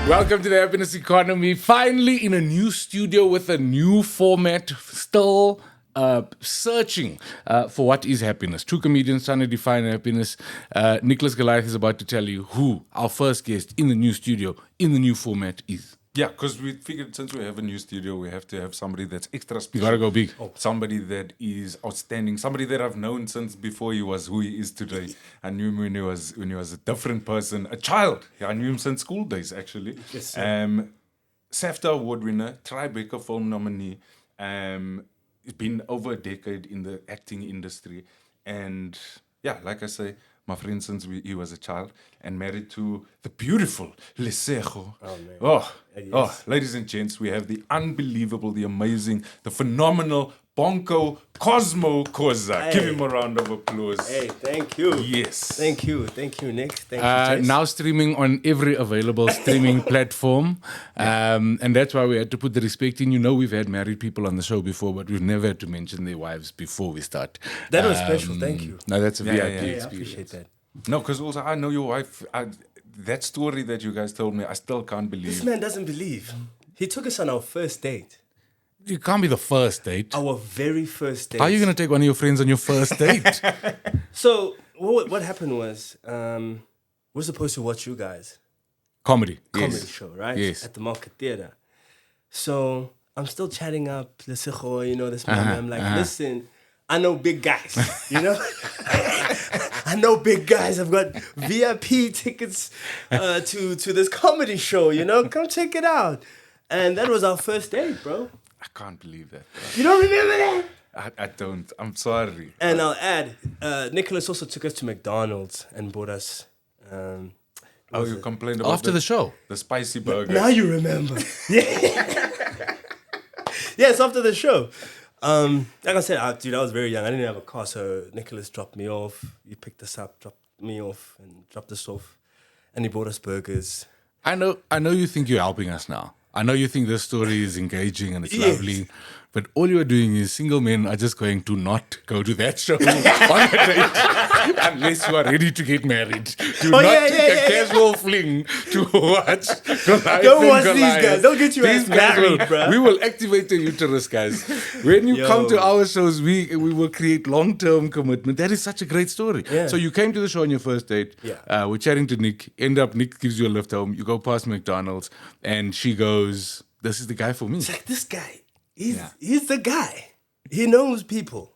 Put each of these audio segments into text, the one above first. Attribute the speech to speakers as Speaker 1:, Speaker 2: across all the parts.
Speaker 1: Welcome to the Happiness Economy. Finally, in a new studio with a new format, still searching for what is happiness. Two comedians trying to define happiness. Nicholas Goliath is about to tell you who our first guest in the new studio, in the new format is.
Speaker 2: Yeah, because we figured since we have a new studio, we have to have somebody that's extra special.
Speaker 1: You gotta go big.
Speaker 2: Somebody that is outstanding. Somebody that I've known since before he was who he is today. I knew him when he was a different person, a child. I knew him since school days, actually.
Speaker 3: Yes,
Speaker 2: SAFTA award winner, Tribeca film nominee. It's been over a decade in the acting industry, and yeah, like I say, my friend since he was a child, and married to the beautiful Lesego.
Speaker 3: Oh, man.
Speaker 2: Oh, ladies and gents, we have the unbelievable, the amazing, the phenomenal Bonko Khoza.
Speaker 3: Hey.
Speaker 2: Give him a round of applause.
Speaker 3: Hey, thank you.
Speaker 2: Yes.
Speaker 3: Thank you, Nick. Thank you, Jace.
Speaker 1: Now streaming on every available streaming platform. And that's why we had to put the respect in. You know, we've had married people on the show before, but we've never had to mention their wives before we start.
Speaker 3: That was special. Thank you.
Speaker 1: No, that's a VIP
Speaker 2: yeah.
Speaker 3: I
Speaker 1: experience.
Speaker 3: appreciate that.
Speaker 2: No, because also I know your wife. That story that you guys told me, I still can't
Speaker 3: This
Speaker 2: believe.
Speaker 3: man doesn't believe. He took us on our first date.
Speaker 1: It can't be the first date.
Speaker 3: Our very first date.
Speaker 1: How are you going to take one of your friends on your first date?
Speaker 3: So, what happened was, we're supposed to watch you guys.
Speaker 1: Comedy.
Speaker 3: Comedy show, right?
Speaker 1: Yes.
Speaker 3: At the Market Theatre. So, I'm still chatting up, Lesego, you know, this man. I'm like, listen, I know big guys, you know? I know big guys. I've got VIP tickets to this comedy show, you know? Come check it out. And that was our first date, bro.
Speaker 2: I can't believe that.
Speaker 3: You don't remember that?
Speaker 2: I don't. I'm sorry.
Speaker 3: And I'll add, Nicholas also took us to McDonald's and bought us...
Speaker 2: Oh, you complained about
Speaker 1: After the show.
Speaker 2: the spicy burger.
Speaker 3: now you remember. Yeah. Yes, after the show. Like I said, dude, I was very young. I didn't have a car, so Nicholas dropped me off. He picked us up, dropped me off, and dropped us off. And he bought us burgers.
Speaker 1: I know you think you're helping us now. I know you think this story is engaging and it's
Speaker 3: Yes.
Speaker 1: lovely, but all you are doing is single men are just going to not go to that show on a date unless you are ready to get married. Do not take a casual fling to watch Goliath.
Speaker 3: Don't
Speaker 1: and
Speaker 3: watch these
Speaker 1: Goliath.
Speaker 3: guys. Don't get your
Speaker 1: These
Speaker 3: ass
Speaker 1: guys
Speaker 3: married,
Speaker 1: will-
Speaker 3: bruh.
Speaker 1: We will activate the uterus, guys. When you come to our shows, we will create long-term commitment. That is such a great story.
Speaker 3: Yeah.
Speaker 1: So you came to the show on your first date.
Speaker 3: Yeah.
Speaker 1: We're chatting to Nick. Nick gives you a lift home. You go past McDonald's, and she goes, "This is the guy for me."
Speaker 3: It's like, this guy, he's the guy. He knows people.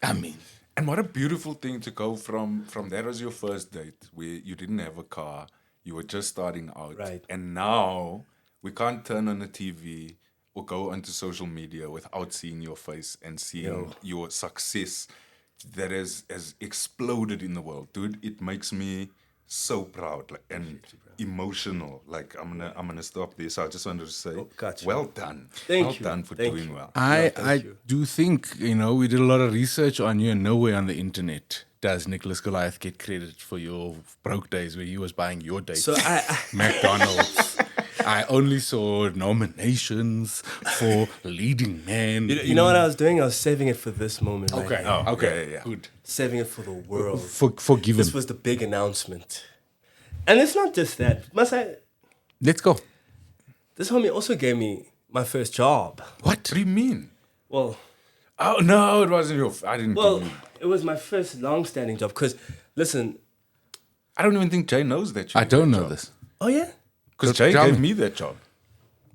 Speaker 1: I mean,
Speaker 2: And what a beautiful thing to go from that was your first date where you didn't have a car, you were just starting out.
Speaker 3: Right.
Speaker 2: And now we can't turn on the TV or go onto social media without seeing your face and seeing your success that has exploded in the world. Dude, it makes me so proud and emotional. Like I'm gonna stop there. So I just wanted to say,
Speaker 3: gotcha.
Speaker 2: well done.
Speaker 3: Thank
Speaker 2: well
Speaker 3: you.
Speaker 2: done for
Speaker 3: Thank
Speaker 2: doing
Speaker 3: you.
Speaker 2: well.
Speaker 1: I do think, we did a lot of research on you, and nowhere on the internet does Nicholas Goliath get credit for your broke days where he was buying your dates.
Speaker 3: So
Speaker 1: McDonald's. I only saw nominations for leading man.
Speaker 3: you know what I was doing? I was saving it for this moment. right
Speaker 1: Okay.
Speaker 3: here.
Speaker 1: Okay.
Speaker 2: yeah.
Speaker 1: Good.
Speaker 3: Saving it for the world.
Speaker 1: Forgiven.
Speaker 3: This was the big announcement. And it's not just that.
Speaker 1: Let's go.
Speaker 3: This homie also gave me my first job.
Speaker 2: What do you mean?
Speaker 3: Well,
Speaker 2: Oh no, it wasn't your. I didn't.
Speaker 3: well,
Speaker 2: give you-
Speaker 3: it was my first long-standing job. Because, listen,
Speaker 2: I don't even think Jay knows that.
Speaker 1: I don't know this.
Speaker 3: oh yeah?
Speaker 2: Because Jay
Speaker 1: Tell
Speaker 2: gave
Speaker 1: me.
Speaker 2: me that job.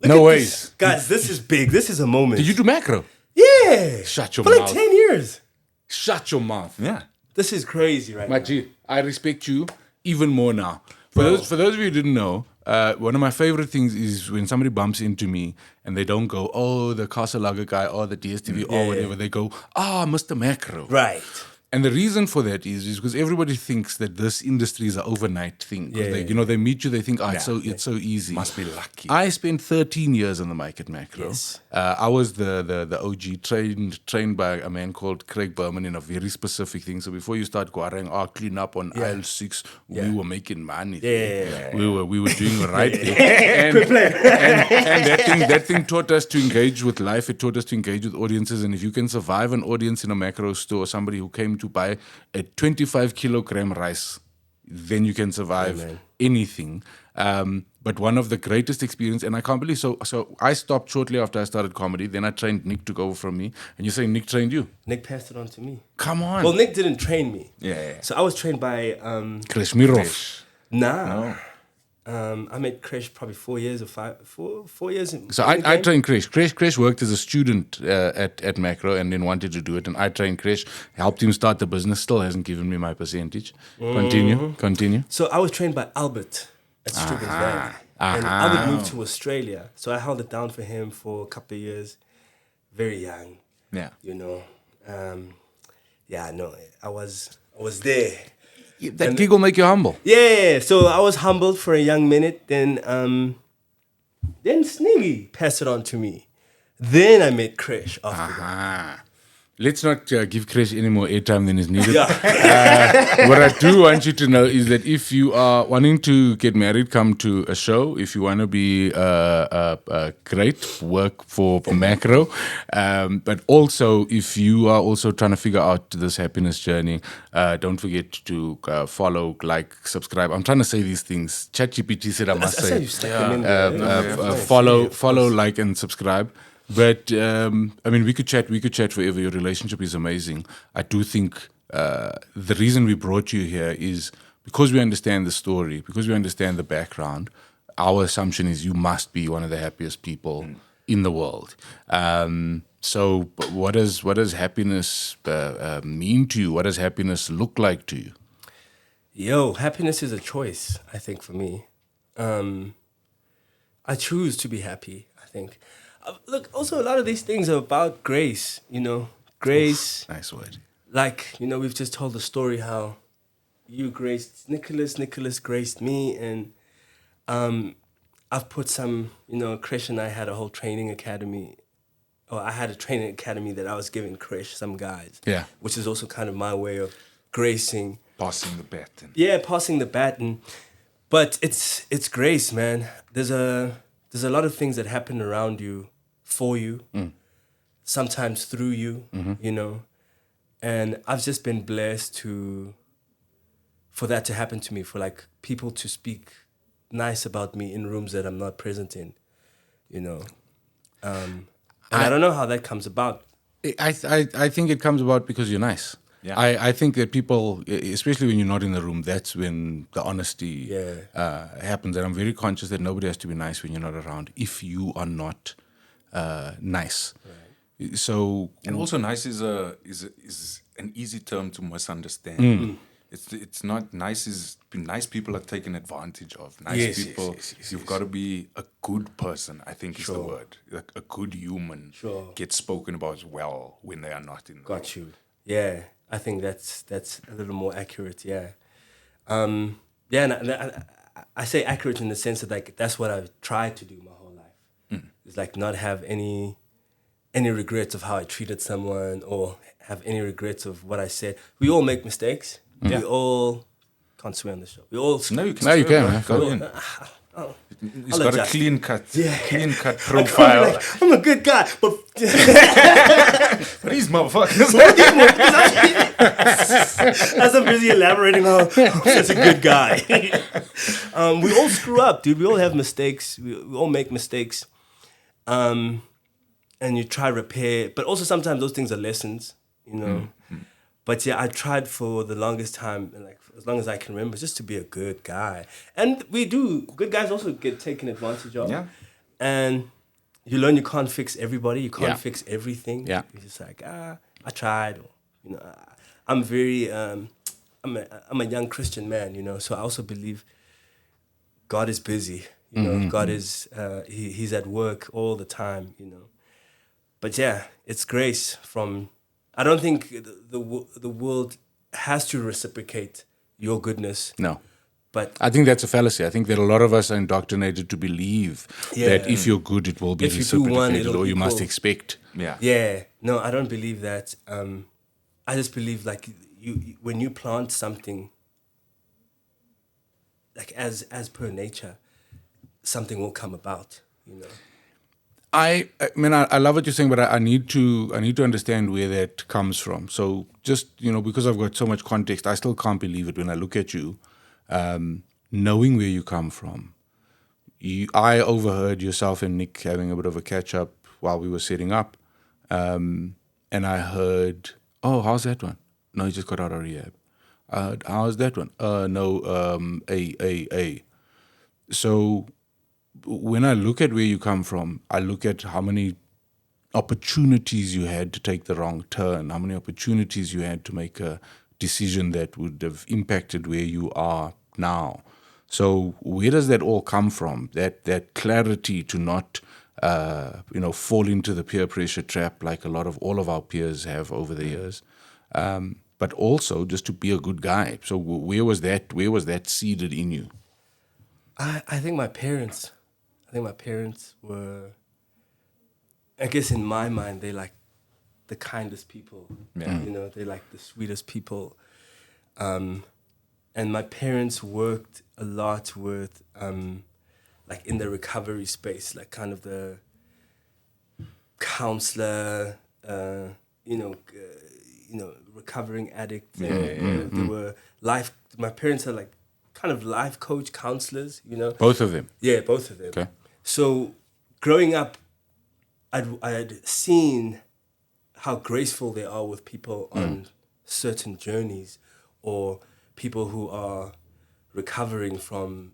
Speaker 3: Look
Speaker 1: No
Speaker 3: at
Speaker 1: ways.
Speaker 3: this. Guys, this is big. This is a moment.
Speaker 1: Did you do macro?
Speaker 3: Yeah.
Speaker 1: Shut your
Speaker 3: For like
Speaker 1: mouth.
Speaker 3: 10 years.
Speaker 1: Shut your mouth.
Speaker 2: Yeah.
Speaker 3: This is crazy right
Speaker 1: My
Speaker 3: now.
Speaker 1: G, I respect you even more now. For those of you who didn't know, one of my favorite things is when somebody bumps into me and they don't go, "Oh, the Casalaga guy," or the DSTV, or whatever. They go, Mr. Macro.
Speaker 3: Right.
Speaker 1: And the reason for that is because everybody thinks that this industry is an overnight thing. 'Cause they meet you, they think, it's so easy.
Speaker 2: Must be lucky.
Speaker 1: I spent 13 years on the mic at Macro.
Speaker 3: Yes.
Speaker 1: I was the OG, trained by a man called Craig Berman in a very specific thing. So before you start guarang, clean up on aisle 6, we were making money.
Speaker 3: Yeah.
Speaker 1: We were doing the right thing. And that thing taught us to engage with life. It taught us to engage with audiences. And if you can survive an audience in a Macro store, somebody who came to buy a 25 kilogram rice, then you can survive anything. But one of the greatest experience, and I can't believe, so I stopped shortly after I started comedy. Then I trained Nick to go from me. And you say Nick trained you?
Speaker 3: Nick passed it on to me.
Speaker 1: Come on.
Speaker 3: Well, Nick didn't train me.
Speaker 2: Yeah.
Speaker 3: So I was trained by
Speaker 1: Kreshmirov.
Speaker 3: Nah. I met Krish probably 4 years or 4 years.
Speaker 1: So I trained Krish. Krish worked as a student at Macro and then wanted to do it. And I trained Krish, helped him start the business. Still hasn't given me my percentage. Continue.
Speaker 3: So I was trained by Albert at Strickland's Valley. And Albert moved to Australia. So I held it down for him for a couple of years. Very young.
Speaker 2: Yeah.
Speaker 3: You know. I was there.
Speaker 1: That gig will make you humble.
Speaker 3: Yeah, so I was humbled for a young minute. Then Sniggy passed it on to me. Then I met Krish after that.
Speaker 1: Let's not give Krish any more airtime than is needed. What I do want you to know is that if you are wanting to get married, come to a show. If you want to be great, work for Macro. But also, if you are also trying to figure out this happiness journey, don't forget to follow, like, subscribe. I'm trying to say these things. ChatGPT said I must say.
Speaker 3: You stuck them in there.
Speaker 1: Follow, like, and subscribe. But we could chat forever. Your relationship is amazing. I do think the reason we brought you here is because we understand the story, because we understand the background. Our assumption is you must be one of the happiest people in the world. So, what does happiness mean to you? What does happiness look like to you?
Speaker 3: Yo, happiness is a choice, I think, for me. I choose to be happy, I think. Look, also a lot of these things are about grace, you know. Grace.
Speaker 1: Nice word.
Speaker 3: Like, you know, we've just told the story how you graced Nicholas graced me, and I've put some, you know, Krish and I had a whole training academy, or I had a training academy that I was giving Krish, some guys.
Speaker 1: Yeah.
Speaker 3: Which is also kind of my way of gracing.
Speaker 2: Passing the baton.
Speaker 3: Yeah, passing the baton. But it's grace, man. There's a lot of things that happen around you, for you, sometimes through you, you know. And I've just been blessed for that to happen to me, for like people to speak nice about me in rooms that I'm not present in, you know. And I don't know how that comes about.
Speaker 1: I think it comes about because you're nice.
Speaker 2: Yeah.
Speaker 1: I think that people, especially when you're not in the room, that's when the honesty happens. And I'm very conscious that nobody has to be nice when you're not around if you are not nice. Right. So,
Speaker 2: and also, nice is an easy term to misunderstand. It's not nice. Nice people are taken advantage of. Nice people. You've got to be a good person, I think is the word. Like a good human gets spoken about as well when they are not in the room.
Speaker 3: Got you. Yeah. I think that's a little more accurate, yeah. And I say accurate in the sense that like that's what I've tried to do my whole life. It's like not have any regrets of how I treated someone or have any regrets of what I said. We all make mistakes. We all can't swear on the show. We all
Speaker 2: No, you can.
Speaker 1: Man.
Speaker 2: Go in. He's got a clean cut profile.
Speaker 3: I'm a good guy, but
Speaker 2: These motherfuckers.
Speaker 3: as I'm busy elaborating on such a good guy. We all screw up, dude. We all have mistakes. We all make mistakes. And you try to repair, but also sometimes those things are lessons, you know. But yeah, I tried for the longest time, and like as long as I can remember, just to be a good guy. And we do. Good guys also get taken advantage of. Yeah. And you learn you can't fix everybody. You can't fix everything.
Speaker 1: Yeah.
Speaker 3: You're just like, I tried. Or, you know, I'm very, I'm a young Christian man, you know. So I also believe God is busy. You know, God is, he's at work all the time, you know. But yeah, it's grace from... I don't think the world has to reciprocate your goodness.
Speaker 1: No.
Speaker 3: But
Speaker 1: I think that's a fallacy. I think that a lot of us are indoctrinated to believe that if you're good, it will be reciprocated, or you must expect.
Speaker 2: Yeah.
Speaker 3: Yeah. No, I don't believe that. I just believe like you when you plant something, like as per nature, something will come about, you know.
Speaker 1: I mean, I love what you're saying, but I need to understand where that comes from. So just, you know, because I've got so much context, I still can't believe it when I look at you, knowing where you come from. I overheard yourself and Nick having a bit of a catch up while we were setting up, and I heard, "Oh, how's that one? No, he just got out of rehab. How's that one? No, a." So when I look at where you come from, I look at how many opportunities you had to take the wrong turn, how many opportunities you had to make a decision that would have impacted where you are now. So where does that all come from? That clarity to not fall into the peer pressure trap like all of our peers have over the years, but also just to be a good guy. So where was that seeded in you?
Speaker 3: I think my parents were, I guess in my mind, they like the kindest people.
Speaker 2: Yeah.
Speaker 3: They like the sweetest people. And my parents worked a lot with, like in the recovery space, like kind of the counselor, recovering addicts. They were my parents are like kind of life coach counselors,
Speaker 1: Both of them?
Speaker 3: Yeah, both of them.
Speaker 1: Okay.
Speaker 3: So growing up, I'd seen how graceful they are with people on certain journeys, or people who are recovering from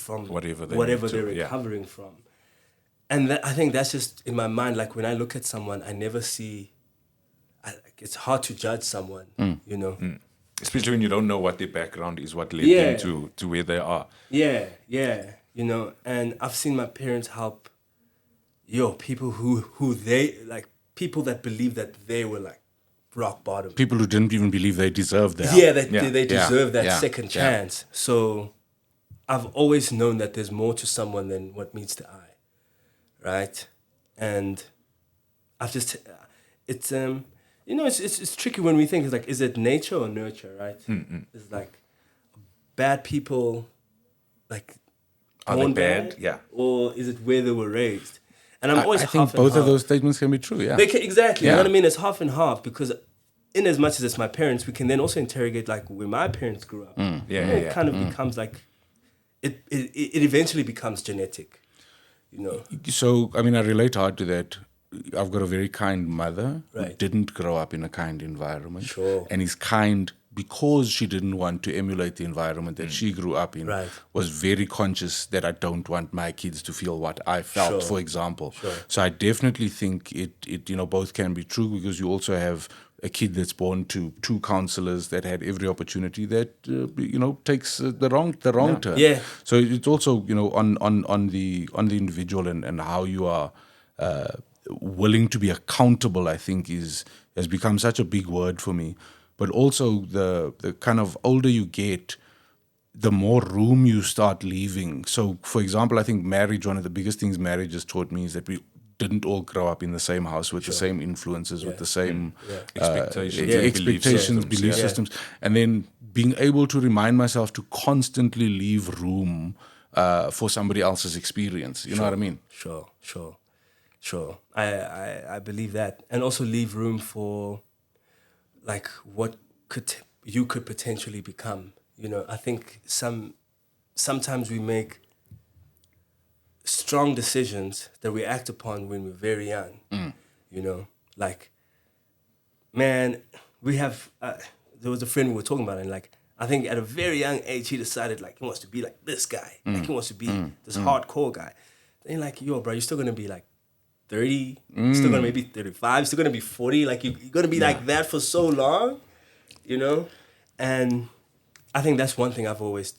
Speaker 2: Whatever
Speaker 3: they're recovering from. And I think that's just in my mind. Like when I look at someone, I never see. It's hard to judge someone,
Speaker 2: Especially when you don't know what their background is, what led them to where they are.
Speaker 3: Yeah. And I've seen my parents help, people who they like, people that believe that they were like rock bottom.
Speaker 1: People who didn't even believe they deserved that.
Speaker 3: Yeah, they deserve that second
Speaker 1: Yeah.
Speaker 3: chance. So I've always known that there's more to someone than what meets the eye, right? And I've just, it's it's tricky when we think, it's like, is it nature or nurture, right? It's like bad people, like,
Speaker 2: Are they
Speaker 3: born
Speaker 2: bad? Yeah.
Speaker 3: Or is it where they were raised? And I'm always
Speaker 1: I
Speaker 3: half
Speaker 1: think
Speaker 3: and
Speaker 1: both
Speaker 3: half.
Speaker 1: of those statements can be true, yeah.
Speaker 3: Exactly,
Speaker 1: Yeah.
Speaker 3: you know what I mean? It's half and half, because in as much as it's my parents, we can then also interrogate like where my parents grew up. It kind of becomes like, it eventually becomes genetic,
Speaker 1: So, I mean, I relate hard to that. I've got a very kind mother who
Speaker 3: Right.
Speaker 1: didn't grow up in a kind environment.
Speaker 3: Sure.
Speaker 1: And is kind because she didn't want to emulate the environment that she grew up in.
Speaker 3: Right.
Speaker 1: Was very conscious that I don't want my kids to feel what I felt,
Speaker 3: Sure.
Speaker 1: for example.
Speaker 3: Sure.
Speaker 1: So I definitely think it both can be true, because you also have a kid that's born to two counselors that had every opportunity that takes the wrong turn.
Speaker 3: Yeah.
Speaker 1: So it's also on the individual and how you are willing to be accountable. I think has become such a big word for me. But also the kind of older you get, the more room you start leaving. So, for example, I think marriage, one of the biggest things marriage has taught me is that we didn't all grow up in the same house with the same influences, with the same
Speaker 2: Expectations,
Speaker 1: belief systems. And then being able to remind myself to constantly leave room for somebody else's experience. You know what I mean?
Speaker 3: Sure. I believe that. And also leave room for like what you could potentially become. I think sometimes we make strong decisions that we act upon when we're very young. Like, man, we have, there was a friend we were talking about, and like, I think at a very young age, he decided like he wants to be like this guy. Like he wants to be this hardcore guy. Then you're like, yo, bro, you're still going to be like 30, still going to maybe 35, still going to be 40. Like you're going to be like that for so long, And I think that's one thing I've always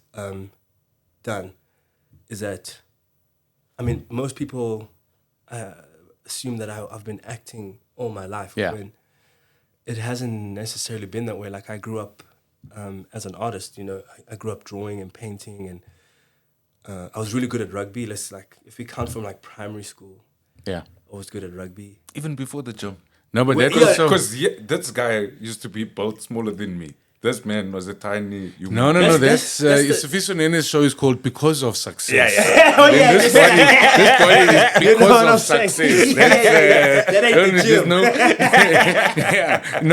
Speaker 3: done, is that, I mean, most people assume that I've been acting all my life, when it hasn't necessarily been that way. Like I grew up as an artist, I grew up drawing and painting, and I was really good at rugby. If we count from like primary school, I was good at rugby.
Speaker 2: Even before the gym.
Speaker 1: No, but
Speaker 2: Because this guy used to be both smaller than me. This man was a tiny human.
Speaker 1: No.
Speaker 3: That's
Speaker 1: Sifiso Nene's show is called Because of Success.
Speaker 3: Oh, yeah.
Speaker 1: This body is
Speaker 3: You know what
Speaker 1: because
Speaker 3: I'm
Speaker 1: of
Speaker 3: saying?
Speaker 1: success.
Speaker 3: That ain't the
Speaker 1: There's
Speaker 3: gym.
Speaker 1: no,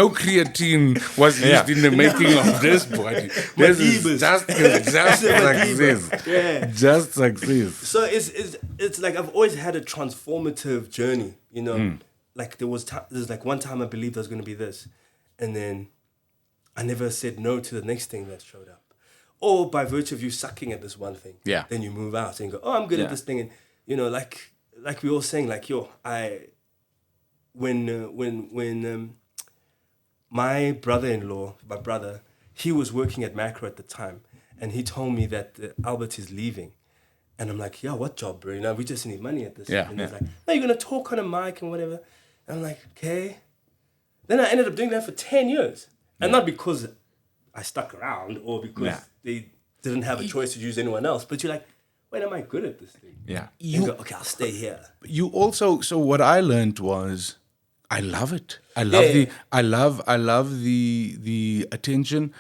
Speaker 1: no creatine was used in the making of this body. This is
Speaker 3: Medibus.
Speaker 1: just success.
Speaker 3: Yeah.
Speaker 1: Just success.
Speaker 3: So it's like I've always had a transformative journey, you know. Like there's like one time I believed I was going to be this, and then I never said no to the next thing that showed up. Or by virtue of you sucking at this one thing,
Speaker 1: Yeah.
Speaker 3: then you move out and go, oh, I'm good at this thing, and you know, like we all saying, like when my brother, he was working at Macro at the time, and he told me that Albert is leaving. And I'm like, yeah, what job, bro? You know, we just need money at this.
Speaker 1: Yeah.
Speaker 3: And he's like, no, you're going to talk on a mic and whatever. And I'm like, okay. Then I ended up doing that for 10 years. And not because I stuck around or because they didn't have a choice to use anyone else. But you're like, wait, am I good at this thing?
Speaker 2: Yeah.
Speaker 3: You go, okay, I'll stay here.
Speaker 1: You also, so what I learned was, I love it. I love the attention.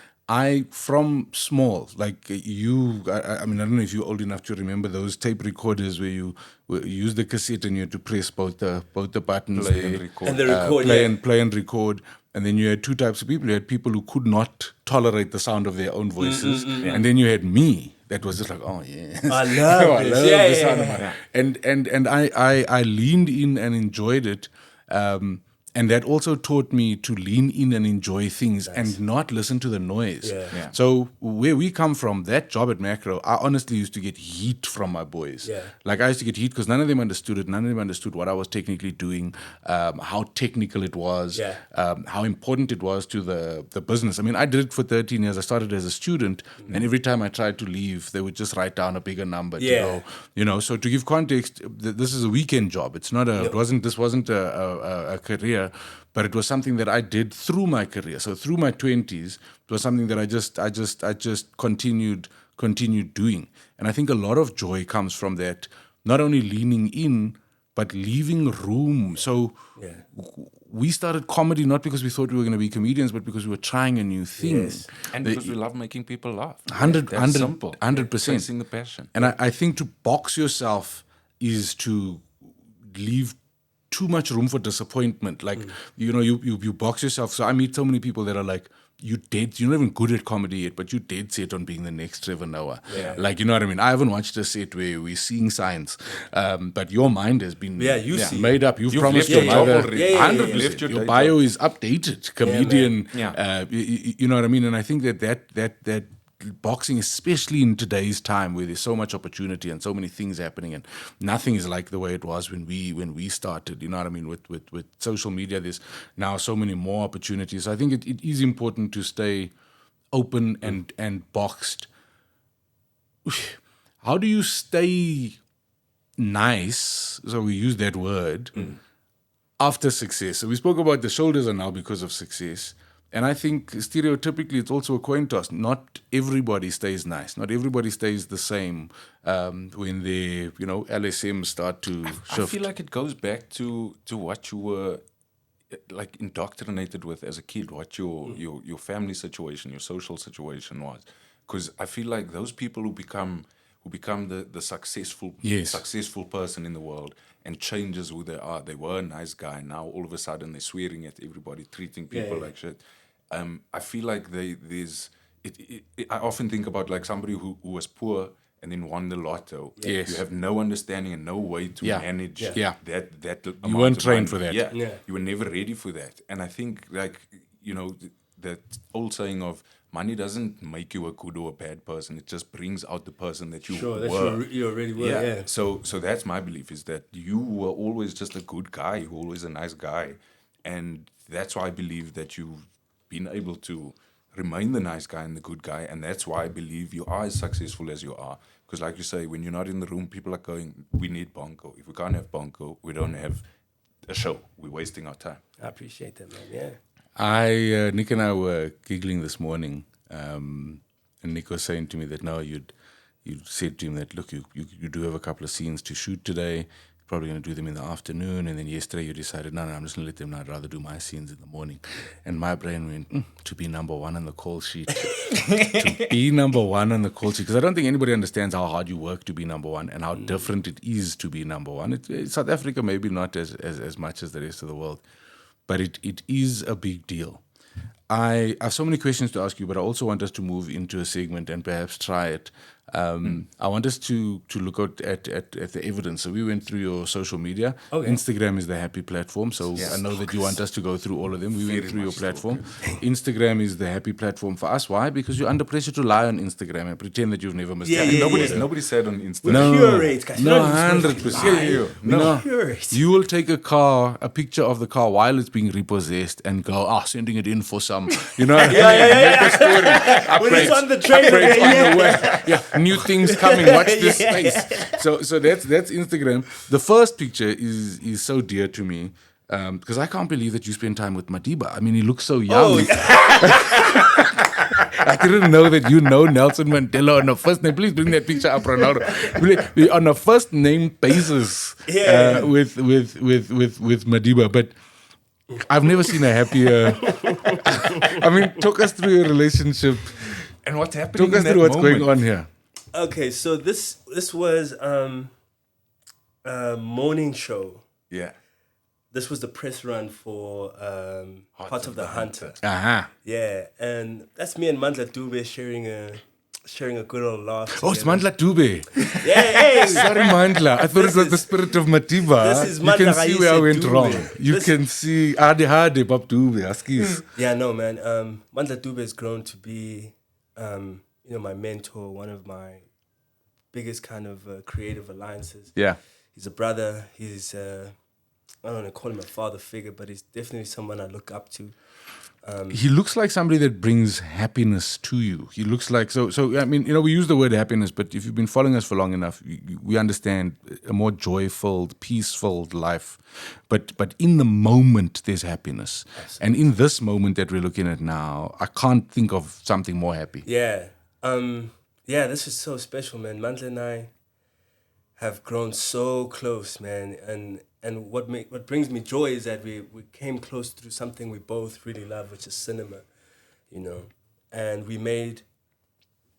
Speaker 1: From small, like you, I mean, I don't know if you're old enough to remember those tape recorders where you use the cassette and you had to press both the buttons,
Speaker 2: Play and record.
Speaker 3: And the record,
Speaker 1: play and record. And then you had two types of people. You had people who could not tolerate the sound of their own voices, and then you had me. That was just like, oh yeah,
Speaker 3: I love this.
Speaker 1: the sound of my. And I leaned in and enjoyed it. And that also taught me to lean in and enjoy things and not listen to the noise.
Speaker 3: Yeah.
Speaker 1: So where we come from, that job at Macro, I honestly used to get heat from my boys.
Speaker 3: Yeah.
Speaker 1: Like I used to get heat because none of them understood it. None of them understood what I was technically doing, how technical it was, how important it was to the business. I mean, I did it for 13 years. I started as a student, and every time I tried to leave, they would just write down a bigger number to go. You know, so to give context, this is a weekend job. It's not a. This wasn't a career. But it was something that I did through my career. So through my 20s, it was something that I just continued doing. And I think a lot of joy comes from that, not only leaning in, but leaving room. So we started comedy not because we thought we were going to be comedians, but because we were trying a new thing.
Speaker 3: Yes.
Speaker 2: And because we love making people laugh.
Speaker 1: 100%.
Speaker 2: Chasing the passion.
Speaker 1: And I think to box yourself is to leave too much room for disappointment. Like, you know, you box yourself. So I meet so many people that are like, you're not even good at comedy yet, but you dead set on being the next Trevor Noah.
Speaker 3: Yeah.
Speaker 1: Like, you know what I mean? I haven't watched a set where we're seeing signs, but your mind has been made up. You've promised
Speaker 2: left
Speaker 1: your
Speaker 2: your
Speaker 1: mother
Speaker 2: job already.
Speaker 1: 100%. Your bio is updated. Comedian.
Speaker 2: Yeah.
Speaker 1: You know what I mean? And I think that boxing, especially in today's time where there's so much opportunity and so many things happening, and nothing is like the way it was when we started. You know what I mean? With social media, there's now so many more opportunities. So I think it is important to stay open and boxed. How do you stay nice? So we use that word after success. So we spoke about the shoulders are now because of success. And I think stereotypically it's also a coin toss. Not everybody stays nice. Not everybody stays the same when the LSM start to shift.
Speaker 2: I feel like it goes back to what you were like indoctrinated with as a kid, what your family situation, your social situation was. Because I feel like those people who become the successful person in the world and changes who they are. They were a nice guy. Now all of a sudden they're swearing at everybody, treating people like shit. I feel like I often think about like somebody who was poor and then won the lotto.
Speaker 1: Yes.
Speaker 2: You have no understanding and no way to manage that
Speaker 1: You
Speaker 2: amount
Speaker 1: weren't
Speaker 2: of
Speaker 1: trained
Speaker 2: money.
Speaker 1: for that.
Speaker 2: Yeah. You were never ready for that. And I think like, that old saying of money doesn't make you a good or a bad person. It just brings out the person that you were.
Speaker 3: You already were, yeah.
Speaker 2: So that's my belief, is that you were always just a good guy. You were always a nice guy. And that's why I believe that you've been able to remain the nice guy and the good guy. And that's why I believe you are as successful as you are. Because like you say, when you're not in the room, people are going, we need Bonko. If we can't have Bonko, we don't have a show. We're wasting our time.
Speaker 3: I appreciate that, man, yeah.
Speaker 1: Nick and I were giggling this morning, and Nick was saying to me that you said to him that, look, you do have a couple of scenes to shoot today, probably going to do them in the afternoon. And then yesterday you decided, no, I'm just going to let them know. I'd rather do my scenes in the morning. And my brain went, to be number one on the call sheet. To be number one on the call sheet. Because I don't think anybody understands how hard you work to be number one and how different it is to be number one. South Africa, maybe not as much as the rest of the world, but it is a big deal. I have so many questions to ask you, but I also want us to move into a segment and perhaps try it. I want us to look at the evidence. So we went through your social media.
Speaker 3: Okay.
Speaker 1: Instagram is the happy platform. So I know that you want us to go through all of them. We went through your platform. Instagram is the happy platform for us. Why? Because you're under pressure to lie on Instagram and pretend that you've never missed it.
Speaker 2: Nobody said on Instagram.
Speaker 3: We're pure guys.
Speaker 1: No, 100%.
Speaker 3: No.
Speaker 1: You will take a picture of the car while it's being repossessed and go, sending it in for some, you know. Make a story.
Speaker 3: When it's on the train.
Speaker 1: On the way. Yeah, new things coming. Watch this space. So that's Instagram. The first picture is so dear to me because I can't believe that you spend time with Madiba. I mean, he looks so young. I didn't know that you know Nelson Mandela on a first name. Please bring that picture up, Ronaldo. On a first name basis with Madiba, but I've never seen a happier. I mean, talk us through your relationship
Speaker 2: And what's happening?
Speaker 1: Talk us through what's going on here.
Speaker 3: Okay, so this was a morning show.
Speaker 2: Yeah.
Speaker 3: This was the press run for Heart of the Hunter.
Speaker 1: Uh-huh.
Speaker 3: Yeah, and that's me and Mandla Dube sharing a good old laugh.
Speaker 1: Oh, it's Mandla Dube.
Speaker 3: Yeah, hey.
Speaker 1: Sorry, Mandla. I thought it was the spirit of Madiba.
Speaker 3: This is
Speaker 1: you can
Speaker 3: Mandla
Speaker 1: see where I went
Speaker 3: Dube.
Speaker 1: wrong. You can see Adi Bob Dube. Askis.
Speaker 3: Yeah, no, man. Mandla Dube has grown to be, my mentor, one of my biggest kind of creative alliances.
Speaker 1: Yeah.
Speaker 3: He's a brother. He's, I don't want to call him a father figure, but he's definitely someone I look up to.
Speaker 1: He looks like somebody that brings happiness to you. He looks like, so I mean, we use the word happiness, but if you've been following us for long enough, we understand a more joyful, peaceful life. But in the moment, there's happiness. Absolutely. And in this moment that we're looking at now, I can't think of something more happy.
Speaker 3: Yeah. This is so special, man. Mandla and I have grown so close, man. And what brings me joy is that we came close through something we both really love, which is cinema, and we made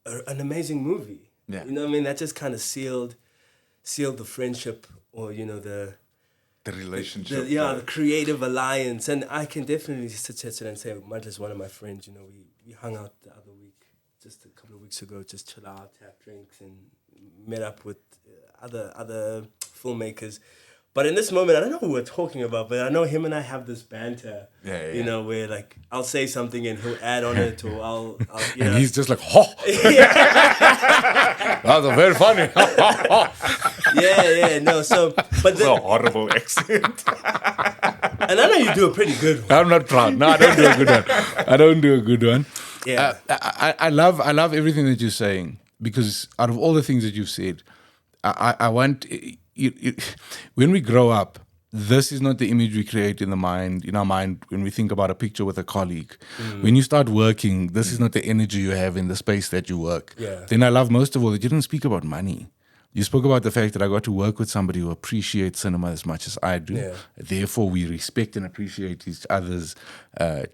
Speaker 3: an amazing movie.
Speaker 2: Yeah.
Speaker 3: You know what I mean? That just kind of sealed the friendship, or the
Speaker 2: relationship.
Speaker 3: the creative alliance. And I can definitely sit here and say Mandla's one of my friends. We hung out the other week, just a couple of weeks ago, just chill out, have drinks, and met up with other filmmakers. But in this moment, I don't know who we're talking about, but I know him and I have this banter, where like I'll say something and he'll add on it, or I'll
Speaker 1: and he's just like, ho! That's very funny.
Speaker 3: no. So, but
Speaker 2: It's a horrible accent.
Speaker 3: and I know you do a pretty good one.
Speaker 1: I'm not proud. No, I don't do a good one.
Speaker 3: Yeah,
Speaker 1: I love everything that you're saying, because out of all the things that you've said, I want. When we grow up, this is not the image we create in our mind when we think about a picture with a colleague. When you start working, this is not the energy you have in the space that you work.
Speaker 3: Yeah.
Speaker 1: Then I love most of all that you didn't speak about money. You spoke about the fact that I got to work with somebody who appreciates cinema as much as I do.
Speaker 3: Yeah.
Speaker 1: Therefore, we respect and appreciate each other's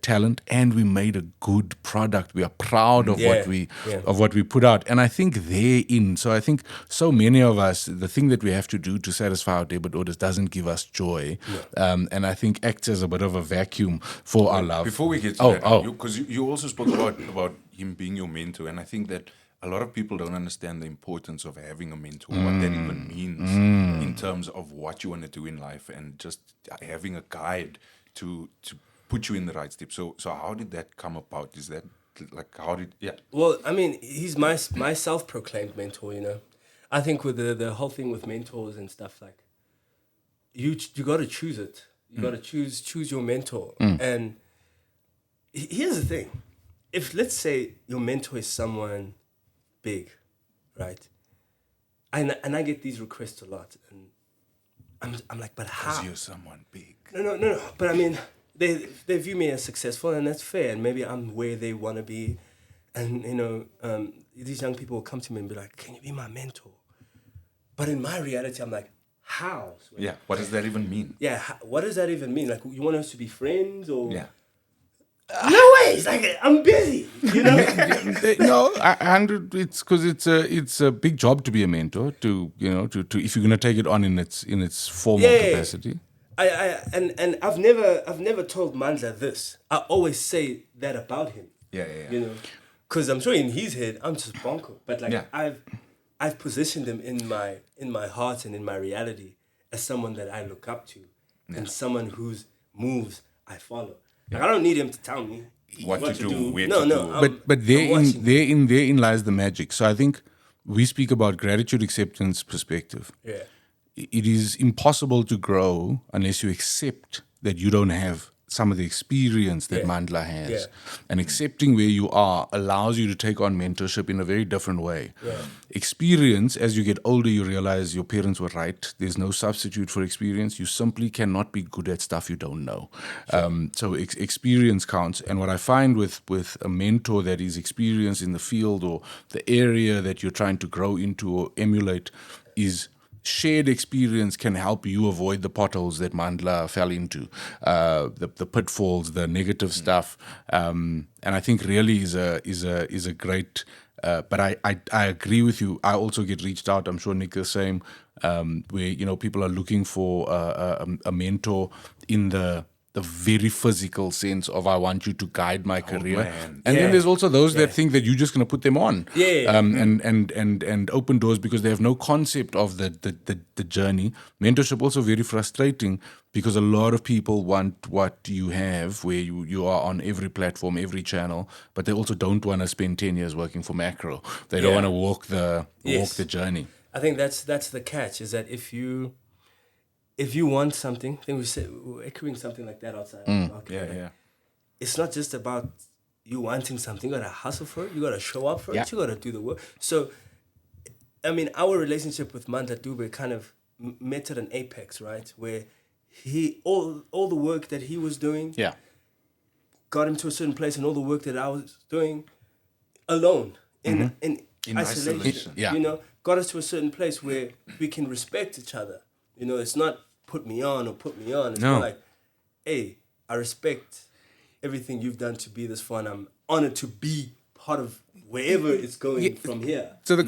Speaker 1: talent, and we made a good product. We are proud of what we put out, and I think therein. So I think so many of us, the thing that we have to do to satisfy our debit orders doesn't give us joy, and I think acts as a bit of a vacuum for our love.
Speaker 2: Before we get to that, because you also spoke about him being your mentor, and I think that a lot of people don't understand the importance of having a mentor, what that even means in terms of what you want to do in life, and just having a guide to put you in the right step. So how did that come about? Is that like,
Speaker 3: Well, I mean, he's my self-proclaimed mentor, I think with the whole thing with mentors and stuff, like, you got to choose it. You got to choose your mentor. And here's the thing. If, let's say, your mentor is someone big, right? And I get these requests a lot, and I'm like, but how?
Speaker 2: Because you're someone big.
Speaker 3: No. But I mean, they view me as successful, and that's fair. And maybe I'm where they want to be, and these young people will come to me and be like, "Can you be my mentor?" But in my reality, I'm like, how?
Speaker 2: Yeah. What does that even mean?
Speaker 3: Yeah, what does that even mean? Like, you want us to be friends or?
Speaker 2: Yeah.
Speaker 3: No ways. Like, I'm busy. You know.
Speaker 1: No, it's because it's a big job to be a mentor. To if you're gonna take it on in its formal capacity.
Speaker 3: And I've never told Mandla this. I always say that about him.
Speaker 2: Yeah.
Speaker 3: You know, because I'm sure in his head I'm just Bonko, but like
Speaker 2: Yeah.
Speaker 3: I've positioned him in my heart and in my reality as someone that I look up to, and someone whose moves I follow. Like, I don't need him to tell me
Speaker 2: What to do, where
Speaker 3: no,
Speaker 2: to
Speaker 3: no,
Speaker 2: do.
Speaker 1: But
Speaker 3: I'm watching.
Speaker 1: therein lies the magic. So I think we speak about gratitude, acceptance, perspective.
Speaker 3: Yeah.
Speaker 1: It is impossible to grow unless you accept that you don't have some of the experience that
Speaker 3: Yeah.
Speaker 1: Mandla has.
Speaker 3: Yeah.
Speaker 1: And accepting where you are allows you to take on mentorship in a very different way.
Speaker 3: Yeah.
Speaker 1: Experience, as you get older, you realize your parents were right. There's no substitute for experience. You simply cannot be good at stuff you don't know. So experience counts. And what I find with a mentor that is experienced in the field or the area that you're trying to grow into or emulate is shared experience can help you avoid the potholes that Mandla fell into, the pitfalls, the negative stuff, and I think really is a great. But I agree with you. I also get reached out. I'm sure Nick is the same. Where people are looking for a mentor in the very physical sense of I want you to guide my career.
Speaker 2: man.
Speaker 1: And
Speaker 3: Yeah.
Speaker 1: then there's also those that think that you're just going to put them on.
Speaker 3: Yeah.
Speaker 1: And open doors because they have no concept of the journey. Mentorship also very frustrating because a lot of people want what you have where you are on every platform, every channel, but they also don't want to spend 10 years working for macro. They don't
Speaker 3: Yeah.
Speaker 1: want to walk
Speaker 3: Yes.
Speaker 1: the journey.
Speaker 3: I think that's the catch, is that if you want something, I think we're echoing something like that outside. Okay.
Speaker 2: Yeah.
Speaker 3: It's not just about you wanting something. You gotta hustle for it. You gotta show up for
Speaker 1: Yeah.
Speaker 3: it. You gotta do the work. So, I mean, our relationship with Mandla Dube kind of met at an apex, right? Where all the work that he was doing
Speaker 1: Yeah.
Speaker 3: got him to a certain place, and all the work that I was doing alone in
Speaker 2: In
Speaker 3: isolation,
Speaker 2: isolation.
Speaker 1: Yeah.
Speaker 3: got us to a certain place where we can respect each other. It's not put me on or put me on. It's
Speaker 1: No.
Speaker 3: more like, hey, I respect everything you've done to be this far, and I'm honored to be part of wherever it's going from here.
Speaker 1: So the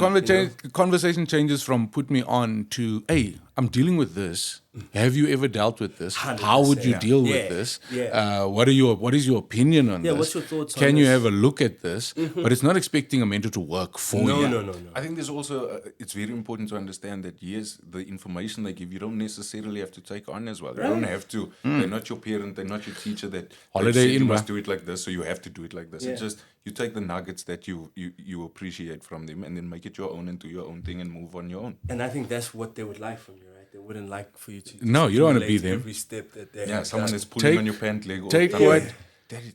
Speaker 1: conversation changes from put me on to, hey, I'm dealing with this. Have you ever dealt with this? How would you
Speaker 3: 100%.
Speaker 1: deal
Speaker 3: Yeah.
Speaker 1: with this?
Speaker 3: Yeah.
Speaker 1: What is your opinion on
Speaker 3: Yeah,
Speaker 1: this?
Speaker 3: what's your thoughts on
Speaker 1: Can you
Speaker 3: this?
Speaker 1: have a look at this? But it's not expecting a mentor to work for you.
Speaker 3: No.
Speaker 2: I think there's also, it's very important to understand that, yes, the information they give, you don't necessarily have to take on as well. You don't have to. They're not your parent. They're not your teacher that
Speaker 1: Holiday
Speaker 2: said
Speaker 1: in,
Speaker 2: you
Speaker 1: bruh.
Speaker 2: must do it like this, so you have to do it like this.
Speaker 3: Yeah.
Speaker 2: It's just, you take the nuggets that you appreciate from them and then make it your own and do your own thing and move on your own.
Speaker 3: And I think that's what they would like from you, right? They wouldn't like for you to
Speaker 1: No, you don't wanna be
Speaker 3: emulate
Speaker 1: them.
Speaker 3: every step that they
Speaker 2: Yeah,
Speaker 3: have
Speaker 2: someone
Speaker 3: done.
Speaker 2: is pulling
Speaker 1: Take-
Speaker 2: on your pant leg. All
Speaker 1: take
Speaker 2: the time.
Speaker 1: what-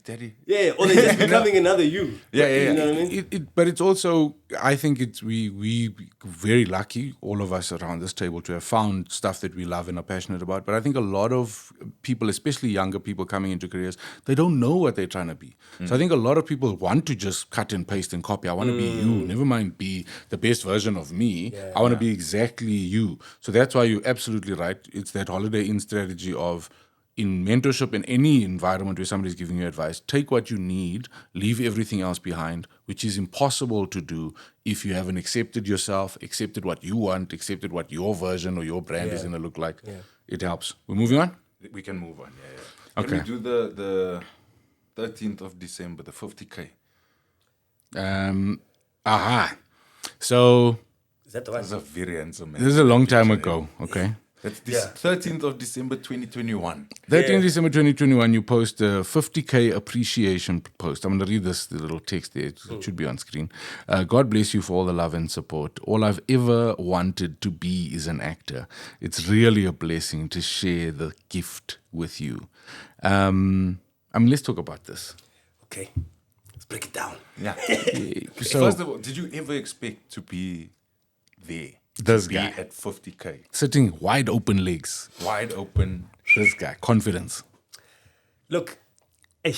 Speaker 2: Daddy.
Speaker 3: Yeah, or they're just becoming another you.
Speaker 2: Yeah.
Speaker 3: You know what I mean?
Speaker 1: But it's also, I think we very lucky, all of us around this table, to have found stuff that we love and are passionate about. But I think a lot of people, especially younger people coming into careers, they don't know what they're trying to be. So I think a lot of people want to just cut and paste and copy. I want to be you. Never mind be the best version of me. I want to be exactly you. So that's why you're absolutely right. It's that Holiday Inn strategy of, in mentorship, in any environment where somebody's giving you advice, take what you need, leave everything else behind, which is impossible to do if you haven't accepted yourself, accepted what you want, accepted what your version or your brand is going to look like. It helps. We're moving on?
Speaker 2: We can move on. Yeah.
Speaker 1: Okay.
Speaker 2: Can we do the 13th of December, the 50K?
Speaker 1: So
Speaker 3: Is that the one?
Speaker 2: That's a very handsome man.
Speaker 1: this is a long time ago, okay?
Speaker 2: That's this 13th of December 2021.
Speaker 1: 13 December 2021, you post a 50K appreciation post. I'm going to read the little text there. It should be on screen. God bless you for all the love and support. All I've ever wanted to be is an actor. It's really a blessing to share the gift with you. Let's talk about this.
Speaker 3: Okay, let's break it down.
Speaker 2: Yeah.
Speaker 1: So,
Speaker 2: First of all, did you ever expect to be there?
Speaker 1: This
Speaker 2: to be
Speaker 1: guy.
Speaker 2: at 50K.
Speaker 1: sitting wide open legs.
Speaker 2: Wide open.
Speaker 1: This guy, confidence.
Speaker 3: Look, I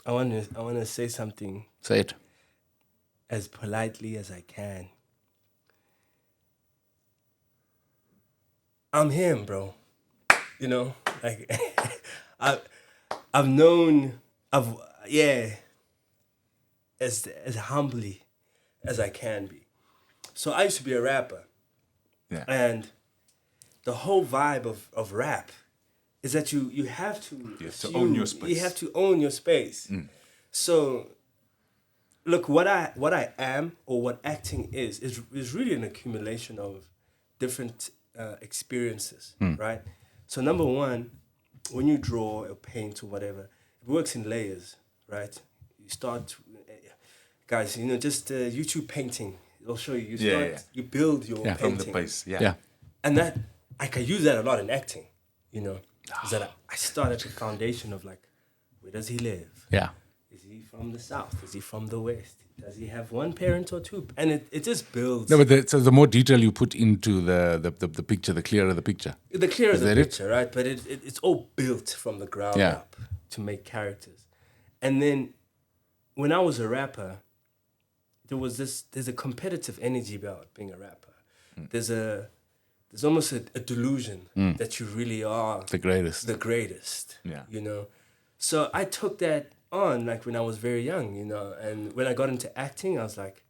Speaker 3: want to say something
Speaker 1: Say it.
Speaker 3: as politely as I can. I'm him, bro. You know, like I've known, as humbly as I can be. So I used to be a rapper,
Speaker 2: Yeah.
Speaker 3: and the whole vibe of rap is that you have to
Speaker 2: own your space.
Speaker 3: You have to own your space. So look, what I am, or what acting is really an accumulation of different experiences, right? So number one, when you draw or paint or whatever, it works in layers, right? You start, guys, just YouTube painting. It'll show you. You build your painting
Speaker 2: From the base. Yeah.
Speaker 1: Yeah.
Speaker 3: and that I can use that a lot in acting. Is that I start at the foundation of like, where does he live?
Speaker 1: Yeah.
Speaker 3: Is he from the south? Is he from the west? Does he have one parent or two? And it just builds.
Speaker 1: No, but so the more detail you put into the picture, the clearer the picture.
Speaker 3: The clearer
Speaker 1: Is
Speaker 3: the
Speaker 1: that it?
Speaker 3: picture, right? But it's all built from the ground
Speaker 1: Yeah.
Speaker 3: up to make characters. And then when I was a rapper, there's a competitive energy about being a rapper. There's almost a delusion that you really are
Speaker 1: The greatest.
Speaker 3: the greatest.
Speaker 2: Yeah.
Speaker 3: So I took that on like when I was very young, and when I got into acting, I was like,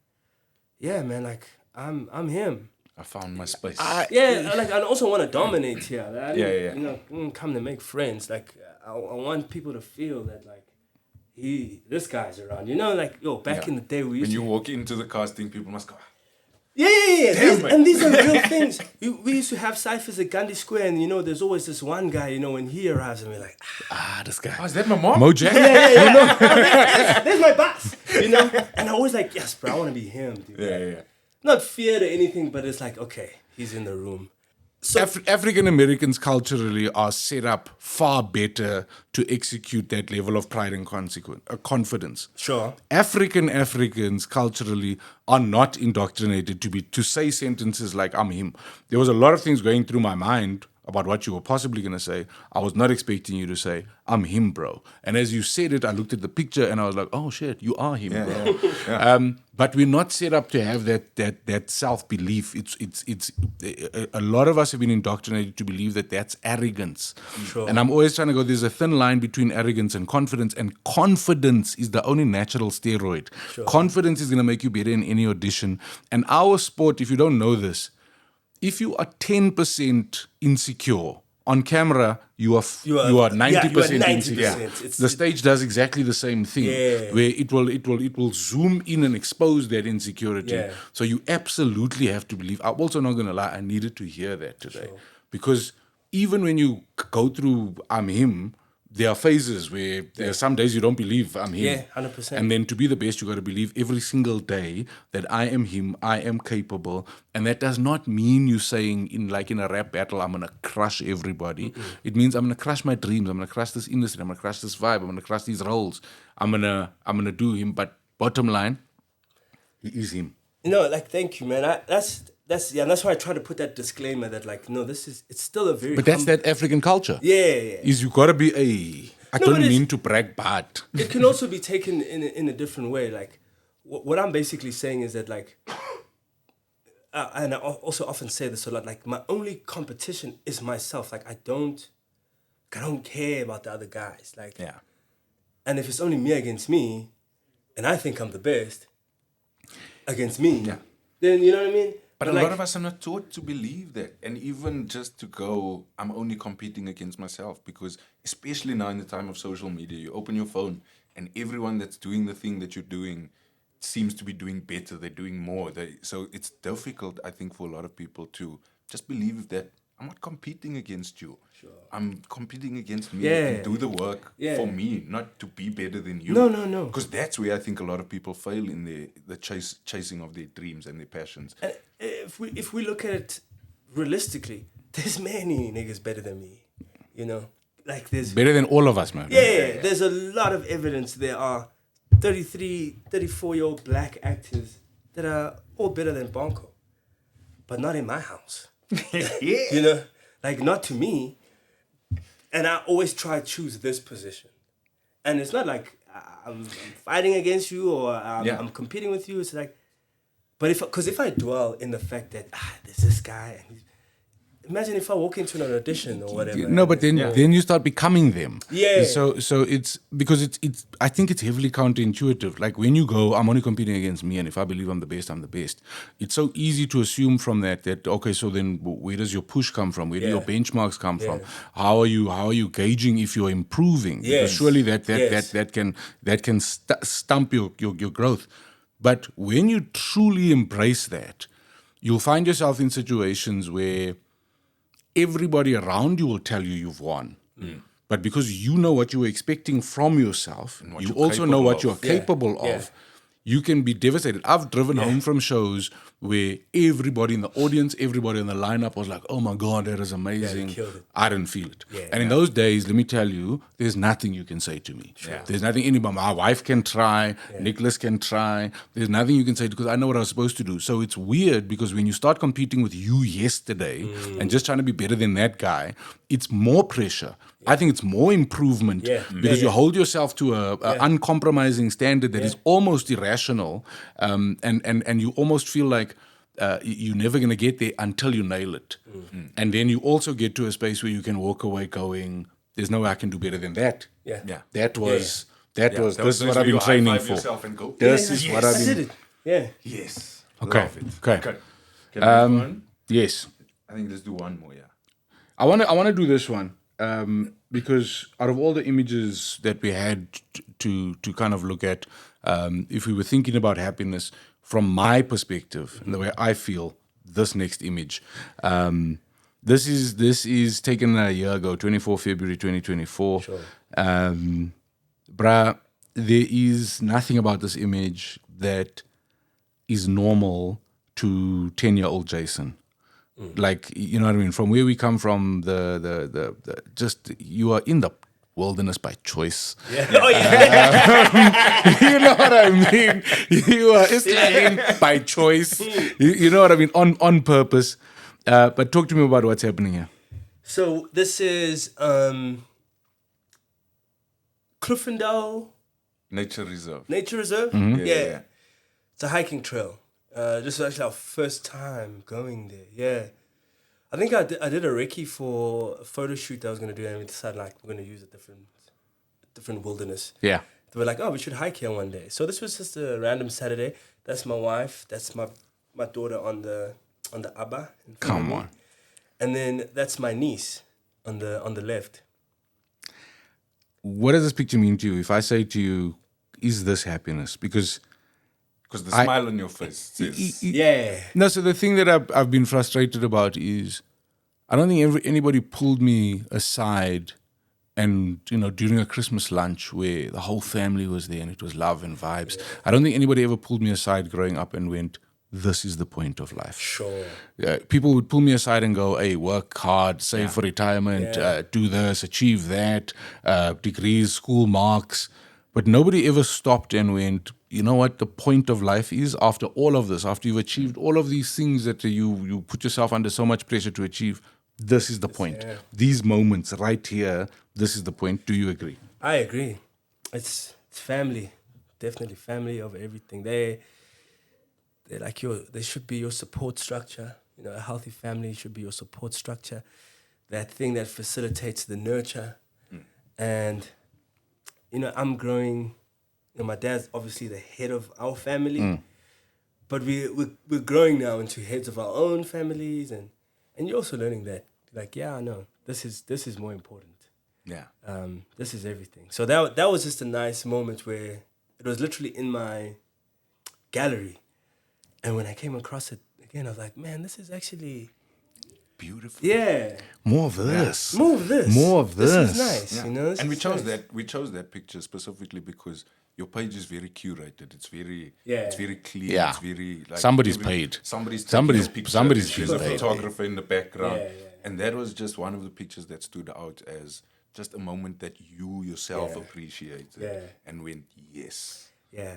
Speaker 3: yeah, man, like I'm him.
Speaker 2: I found my space.
Speaker 3: Yeah, like I also want to dominate here. Like, I
Speaker 2: Yeah.
Speaker 3: didn't come to make friends. Like I want people to feel that like this guy's around. Like back in the day we used
Speaker 2: When you
Speaker 3: to.
Speaker 2: walk into the casting, people must go,
Speaker 3: Yeah.
Speaker 2: Damn, man.
Speaker 3: And these are real things. We used to have ciphers at Gandhi Square, and there's always this one guy. When he arrives, and we're like,
Speaker 1: This guy.
Speaker 2: oh, is that my mom?
Speaker 1: Mojack?
Speaker 3: there's my boss. And I always like, yes, bro, I want to be him, dude.
Speaker 2: Yeah.
Speaker 3: Not feared or anything, but it's like, okay, he's in the room. So
Speaker 1: African Americans culturally are set up far better to execute that level of pride and confidence.
Speaker 3: sure.
Speaker 1: Africans culturally are not indoctrinated to say sentences like "I'm him." There was a lot of things going through my mind about what you were possibly going to say. I was not expecting you to say "I'm him, bro." And as you said it, I looked at the picture and I was like, "Oh shit, you are him, bro." But we're not set up to have that self belief. It's a lot of us have been indoctrinated to believe that that's arrogance.
Speaker 3: Sure.
Speaker 1: And I'm always trying to go, there's a thin line between arrogance and confidence is the only natural steroid.
Speaker 3: Sure.
Speaker 1: Confidence is going to make you better in any audition. And our sport, if you don't know this, if you are 10% insecure on camera, you are 90% insecure. The stage does exactly the same thing, where it will zoom in and expose that insecurity.
Speaker 3: Yeah.
Speaker 1: So you absolutely have to believe. I'm also not going to lie, I needed to hear that today, because even when you go through I'm him, there are phases where there are some days you don't believe I'm him.
Speaker 3: Yeah, 100%.
Speaker 1: And then to be the best, you got to believe every single day that I am him, I am capable. And that does not mean you saying in a rap battle, I'm going to crush everybody. Mm-mm. It means I'm going to crush my dreams. I'm going to crush this industry. I'm going to crush this vibe. I'm going to crush these roles. I'm going to do him. But bottom line, he is him.
Speaker 3: Thank you, man. That's why I try to put that disclaimer that it's still a very.
Speaker 1: But that's that African culture.
Speaker 3: Yeah.
Speaker 1: Is you gotta be I don't mean to brag, but
Speaker 3: it can also be taken in a different way. Like what I'm basically saying is that and I also often say this a lot. Like my only competition is myself. Like I don't care about the other guys. Like and if it's only me against me, and I think I'm the best against me, then you know what I mean.
Speaker 2: But a lot of us are not taught to believe that. And even just to go, I'm only competing against myself. Because especially now in the time of social media, you open your phone and everyone that's doing the thing that you're doing seems to be doing better. They're doing more. So it's difficult, I think, for a lot of people to just believe that I'm not competing against you. Sure. I'm competing against me and do the work for me, not to be better than you.
Speaker 3: No.
Speaker 2: Because that's where I think a lot of people fail in the chasing of their dreams and their passions.
Speaker 3: If we look at it realistically, there's many niggas better than me. Like there's
Speaker 1: better than all of us, man.
Speaker 3: Yeah, there's a lot of evidence. There are 33, 34-year-old black actors that are all better than Bonko, but not in my house. Like not to me. And I always try to choose this position. And it's not like I'm fighting against you or I'm competing with you. It's like, but if I dwell in the fact that there's this guy, and Imagine if I walk into an audition or whatever.
Speaker 1: No, but then you start becoming them.
Speaker 3: Yeah.
Speaker 1: So it's because it's I think it's heavily counterintuitive. Like when you go, I'm only competing against me, and if I believe I'm the best, I'm the best. It's so easy to assume from that okay, so then where does your push come from? Where do your benchmarks come from? How are you gauging if you're improving? Because surely that can stump your growth. But when you truly embrace that, you'll find yourself in situations where everybody around you will tell you you've won. But because you know what you were expecting from yourself, you also know what you're capable of, you can be devastated. I've driven home from shows where everybody in the audience, everybody in the lineup was like, oh my God, that is amazing.
Speaker 3: Yeah, killed it.
Speaker 1: I didn't feel it. And in those days, let me tell you, there's nothing you can say to me. There's nothing anybody, my wife can try, Nicholas can try. There's nothing you can say because I know what I was supposed to do. So it's weird because when you start competing with you yesterday and just trying to be better than that guy, it's more pressure. I think it's more improvement because you hold yourself to a uncompromising standard that is almost irrational, and you almost feel like you're never going to get there until you nail it. And then you also get to a space where you can walk away going, there's no way I can do better than that. That was this is what I've been training for. This is what I've been.
Speaker 3: I did it. Yeah.
Speaker 2: Yes.
Speaker 1: Okay.
Speaker 2: Love it.
Speaker 1: Okay.
Speaker 2: Can I do one?
Speaker 1: Yes.
Speaker 2: I think let's do one more,
Speaker 1: I want to do this one because out of all the images that we had to kind of look at, if we were thinking about happiness from my perspective and the way I feel, this next image, this is taken a year ago, 24 February 2024.
Speaker 3: Sure.
Speaker 1: Bruh, there is nothing about this image that is normal to 10-year-old Jason. Like, you know what I mean? From where we come from, the just you are in the wilderness by choice.
Speaker 3: Yeah. Oh yeah.
Speaker 1: You know what I mean? You are Islam by choice. You know what I mean? On purpose. But talk to me about what's happening here.
Speaker 3: So this is Cliffendale
Speaker 2: Nature Reserve.
Speaker 3: Nature Reserve. Yeah. It's a hiking trail. This is actually our first time going there. Yeah. I think I did a recce for a photo shoot that I was going to do, and we decided like we're going to use a different wilderness.
Speaker 1: Yeah.
Speaker 3: They were like, oh, we should hike here one day. So this was just a random Saturday. That's my wife. That's my daughter on the Abba.
Speaker 1: Come on.
Speaker 3: And then that's my niece on the left.
Speaker 1: What does this picture mean to you? If I say to you, is this happiness? Because
Speaker 2: the smile on your face says...
Speaker 3: Yeah.
Speaker 1: No, so the thing that I've been frustrated about is I don't think anybody pulled me aside and, you know, during a Christmas lunch where the whole family was there and it was love and vibes. Yeah. I don't think anybody ever pulled me aside growing up and went, this is the point of life.
Speaker 3: Sure.
Speaker 1: People would pull me aside and go, hey, work hard, save for retirement, do this, achieve that, degrees, school marks. But nobody ever stopped and went, you know what the point of life is after all of this, after you've achieved all of these things that you put yourself under so much pressure to achieve, this is the point. Yeah. These moments right here, this is the point. Do you agree?
Speaker 3: I agree. It's family. Definitely family over everything. They're like they should be your support structure. You know, a healthy family should be your support structure. That thing that facilitates the nurture. And you know, I'm growing. You know, my dad's obviously the head of our family, but we're growing now into heads of our own families, and you're also learning that, like, yeah, I know this is more important.
Speaker 2: Yeah.
Speaker 3: This is everything. So that was just a nice moment where it was literally in my gallery, and when I came across it again, I was like, man, this is actually
Speaker 2: beautiful.
Speaker 3: Yeah.
Speaker 1: More of this.
Speaker 3: More of this.
Speaker 1: More of this.
Speaker 3: This is nice.
Speaker 2: Yeah.
Speaker 3: You know.
Speaker 2: And we chose that picture specifically because your page is very curated. It's very clean.
Speaker 1: Yeah.
Speaker 2: It's very like
Speaker 1: somebody's paid.
Speaker 2: Somebody's
Speaker 1: There's
Speaker 2: a
Speaker 1: paid.
Speaker 2: photographer in the background.
Speaker 3: Yeah.
Speaker 2: And that was just one of the pictures that stood out as just a moment that you yourself appreciated and went, yes.
Speaker 3: Yeah.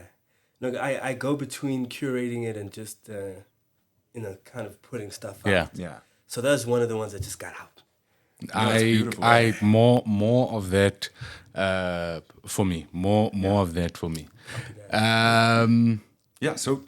Speaker 3: Look, I go between curating it and just you know, kind of putting stuff out.
Speaker 2: Yeah.
Speaker 3: So that's one of the ones that just got out.
Speaker 1: I more of that for me. More of that for me.
Speaker 2: Yeah, so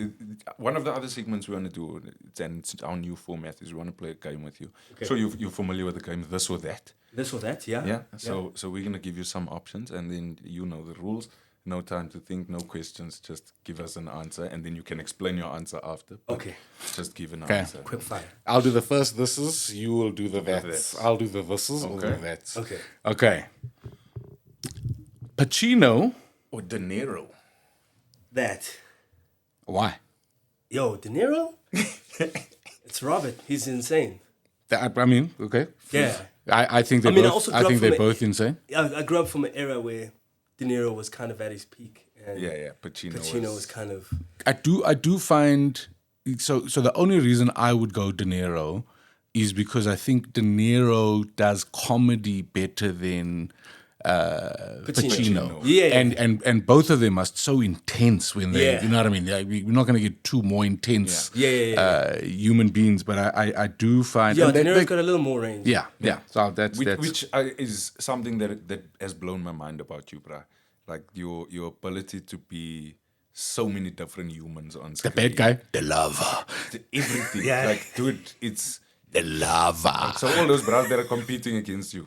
Speaker 2: one of the other segments we want to do, and it's our new format, is we want to play a game with you.
Speaker 3: Okay.
Speaker 2: So you're familiar with the game This or That?
Speaker 3: This or that, yeah.
Speaker 2: Yeah. So we're going to give you some options, and then you know the rules. No time to think, no questions. Just give us an answer, and then you can explain your answer after. But
Speaker 3: Okay.
Speaker 2: Just give an
Speaker 1: Okay.
Speaker 2: answer.
Speaker 3: Quick fire.
Speaker 1: I'll do the first thises, you will do the that's.
Speaker 2: that's.
Speaker 1: I'll do the thises or the
Speaker 2: Okay.
Speaker 1: that's.
Speaker 3: Okay.
Speaker 1: Okay. Pacino.
Speaker 2: Or De Niro.
Speaker 3: That.
Speaker 1: Why?
Speaker 3: Yo, De Niro? It's Robert. He's insane.
Speaker 1: I mean, okay.
Speaker 3: Yeah.
Speaker 1: I think they're
Speaker 3: I mean, I
Speaker 1: both.
Speaker 3: also
Speaker 1: I
Speaker 3: grew
Speaker 1: think
Speaker 3: up
Speaker 1: they're
Speaker 3: from
Speaker 1: both insane.
Speaker 3: I grew up from an era where De Niro was kind of at his peak. And
Speaker 2: Yeah. Pacino
Speaker 3: was kind of...
Speaker 1: I do find so the only reason I would go De Niro is because I think De Niro does comedy better than Pacino.
Speaker 3: Yeah.
Speaker 1: And both of them are so intense when they,
Speaker 3: Yeah.
Speaker 1: you know what I mean? Like, we're not going to get two more intense human beings, but I do find...
Speaker 3: Yeah,
Speaker 1: and
Speaker 3: De
Speaker 1: they-
Speaker 3: Niro's
Speaker 1: they-
Speaker 3: got a little more range.
Speaker 1: yeah. So that's...
Speaker 2: Which is something that has blown my mind about you, bruh. Like your ability to be so many different humans on
Speaker 1: the
Speaker 2: screen.
Speaker 1: bad guy, the lover.
Speaker 2: Everything.
Speaker 3: Yeah.
Speaker 2: Like, dude, it's...
Speaker 1: The lover.
Speaker 2: So all those bras that are competing against you,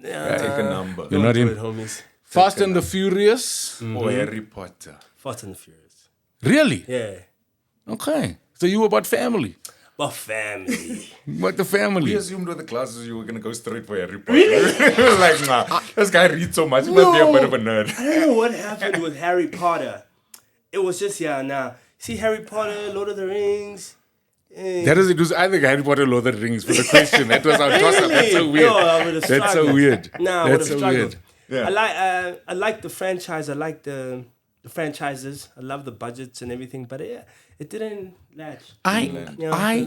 Speaker 2: take a number.
Speaker 1: You're not
Speaker 3: Do
Speaker 1: in.
Speaker 3: it, homies.
Speaker 1: Fast and the Furious.
Speaker 2: Or Harry Potter.
Speaker 3: Fast and the Furious.
Speaker 1: Really?
Speaker 3: Yeah.
Speaker 1: Okay. So you were about family.
Speaker 3: But family.
Speaker 1: What the family?
Speaker 2: We assumed with the classes you were going to go straight for Harry Potter. Really? Like, nah, this guy reads so much. He must be a bit of a nerd.
Speaker 3: I don't know what happened with Harry Potter. It was just, see Harry Potter, Lord of the Rings.
Speaker 1: That is, it was either Harry Potter or Lord of the Rings for the question. That was our toss-up. That's so weird.
Speaker 3: No, I would've
Speaker 1: That's so
Speaker 3: struggled.
Speaker 1: weird.
Speaker 3: Nah, I
Speaker 1: That's
Speaker 3: would
Speaker 1: so
Speaker 3: have
Speaker 1: weird.
Speaker 3: struggled. I like the franchise. I like the franchises. I love the budgets and everything. But it didn't latch.
Speaker 1: I
Speaker 3: didn't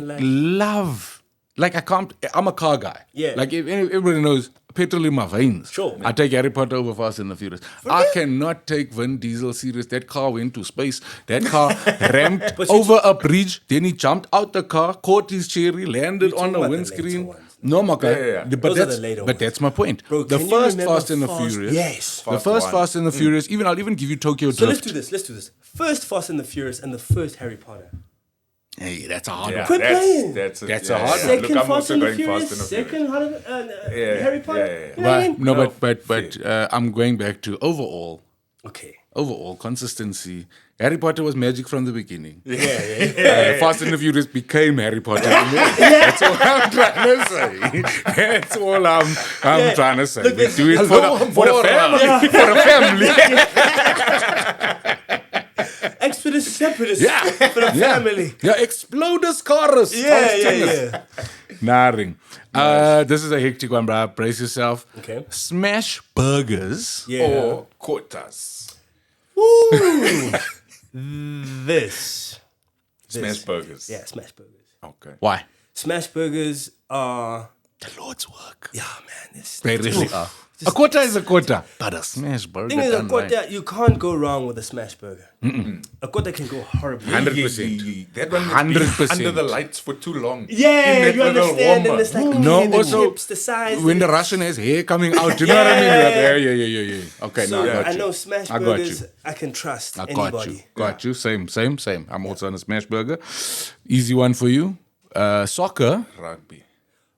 Speaker 3: latch.
Speaker 1: love, like I'm a car guy.
Speaker 3: Yeah.
Speaker 1: Like if everybody knows petrol in my veins.
Speaker 3: Sure.
Speaker 1: I take Harry Potter over Fast and the Furious. I cannot take Vin Diesel serious. That car went to space. That car ramped over a bridge. Then he jumped out the car, caught his cherry, landed on the
Speaker 3: about the
Speaker 1: windscreen.
Speaker 3: later ones.
Speaker 1: No, my guy.
Speaker 2: Yeah.
Speaker 1: But
Speaker 3: Those are
Speaker 1: that's
Speaker 3: the later
Speaker 1: but
Speaker 3: ones.
Speaker 1: that's my point.
Speaker 3: Bro,
Speaker 1: the
Speaker 3: can you
Speaker 1: first
Speaker 3: remember
Speaker 1: Fast and the Furious.
Speaker 3: Yes.
Speaker 1: The first Fast and the Furious. I'll even give you Tokyo
Speaker 3: So let's
Speaker 1: Drift.
Speaker 3: do this. First Fast and the Furious and the first Harry Potter.
Speaker 1: Hey, that's a hard
Speaker 2: Yeah,
Speaker 1: one.
Speaker 3: Quit playing.
Speaker 2: That's
Speaker 1: a hard one.
Speaker 3: Second
Speaker 2: Look, I'm
Speaker 3: Fast
Speaker 2: also
Speaker 3: and the
Speaker 2: going
Speaker 3: Furious.
Speaker 2: Fast and the Furious.
Speaker 3: Second
Speaker 2: Yeah,
Speaker 3: Harry Potter.
Speaker 2: yeah.
Speaker 3: You know what I mean?
Speaker 1: No,
Speaker 2: No,
Speaker 1: but I'm going back to overall
Speaker 3: Okay.
Speaker 1: consistency. Harry Potter was magic from the beginning.
Speaker 3: Yeah.
Speaker 1: Fast and the Furious became Harry Potter. That's all I'm trying to say. That's all I'm trying to say.
Speaker 3: Look,
Speaker 1: We do it for the family. For the family.
Speaker 3: Expedus Separatist.
Speaker 1: Yeah.
Speaker 3: For the family.
Speaker 1: Yeah, explodus chorus.
Speaker 3: Yeah.
Speaker 1: Naring. This is a hectic one, bro. Brace yourself.
Speaker 3: Okay.
Speaker 1: Smash burgers.
Speaker 3: Yeah.
Speaker 2: Or quotas.
Speaker 3: Ooh. This.
Speaker 2: Smash burgers.
Speaker 3: Yeah, smash burgers.
Speaker 2: Okay.
Speaker 1: Why?
Speaker 3: Smash burgers are...
Speaker 1: The Lord's work.
Speaker 3: Yeah, man.
Speaker 1: They really are. A quarter is a quarter, but a smash burger.
Speaker 3: Thing is, a
Speaker 1: done right.
Speaker 3: quota, you can't go wrong with a smash burger. A quota can go horribly.
Speaker 1: 100%.
Speaker 2: That one has been
Speaker 1: 100%.
Speaker 2: under the lights for too long.
Speaker 3: Yeah,
Speaker 2: In that
Speaker 3: you
Speaker 2: little
Speaker 3: understand.
Speaker 2: warmer.
Speaker 3: And it's like, okay,
Speaker 1: No,
Speaker 3: the
Speaker 1: also,
Speaker 3: chips, the size.
Speaker 1: when the Russian has hair coming out, you know what I mean? You're like, yeah. Okay,
Speaker 3: So,
Speaker 1: no, I got
Speaker 3: I
Speaker 1: you.
Speaker 3: know smash
Speaker 1: I got
Speaker 3: burgers,
Speaker 1: you.
Speaker 3: I can trust
Speaker 1: I got
Speaker 3: anybody.
Speaker 1: you. Got you. Same. I'm also on a smash burger. Easy one for you. Soccer.
Speaker 2: Rugby.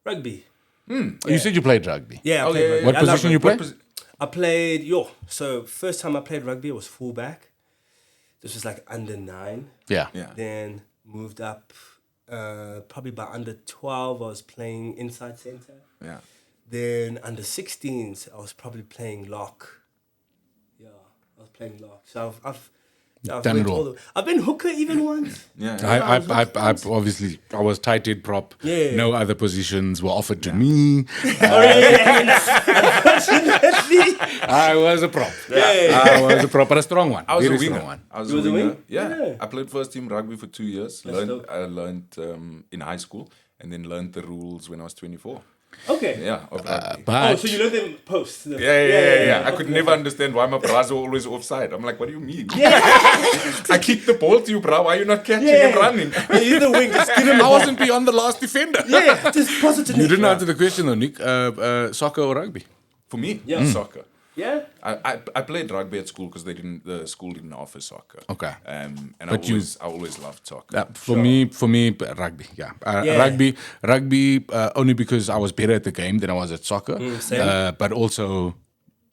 Speaker 3: Rugby.
Speaker 1: You said you played rugby.
Speaker 3: Yeah, I played rugby.
Speaker 1: What
Speaker 3: I love
Speaker 1: position you
Speaker 3: rugby.
Speaker 1: play?
Speaker 3: I played, so first time I played rugby, I was fullback. This was like under 9.
Speaker 1: Yeah.
Speaker 3: Then moved up, probably by under 12, I was playing inside center.
Speaker 2: Yeah.
Speaker 3: Then under 16s, I was probably playing lock. Yeah, I was playing lock. So I've
Speaker 1: Done
Speaker 3: went
Speaker 1: it all.
Speaker 3: I've been hooker even once.
Speaker 2: Yeah.
Speaker 1: I obviously I was tight end prop.
Speaker 3: Yeah.
Speaker 1: No other positions were offered to me.
Speaker 3: Unfortunately.
Speaker 1: I was a prop.
Speaker 3: Yeah.
Speaker 1: I was a prop, but a strong one.
Speaker 2: I was
Speaker 1: Very
Speaker 2: a winger.
Speaker 1: strong one.
Speaker 2: I was
Speaker 3: You
Speaker 2: a
Speaker 3: was a
Speaker 2: winger.
Speaker 3: wing?
Speaker 2: Yeah.
Speaker 3: Yeah.
Speaker 2: I played first team rugby for 2 years.
Speaker 3: dope.
Speaker 2: I learned in high school and then learned the rules when I was 24.
Speaker 3: Okay.
Speaker 2: Yeah, of rugby.
Speaker 1: But
Speaker 3: Oh, so you know them post?
Speaker 2: Yeah. I could never understand why my bras were always offside. I'm like, what do you mean? I kicked the ball to you, bro. Why are you not catching and running?
Speaker 3: You're the wing, just give him the
Speaker 1: I
Speaker 3: ball.
Speaker 1: wasn't beyond the last defender.
Speaker 3: Yeah, just pass it to
Speaker 1: You
Speaker 3: me.
Speaker 1: didn't answer the question though, Nick. Soccer or rugby?
Speaker 2: For me,
Speaker 3: Yeah.
Speaker 2: soccer.
Speaker 3: Yeah.
Speaker 2: I played rugby at school because the school didn't offer soccer.
Speaker 1: Okay.
Speaker 2: And
Speaker 1: But
Speaker 2: I always loved soccer.
Speaker 1: For me, rugby. Yeah, rugby. Only because I was better at the game than I was at soccer.
Speaker 3: Same.
Speaker 1: But also,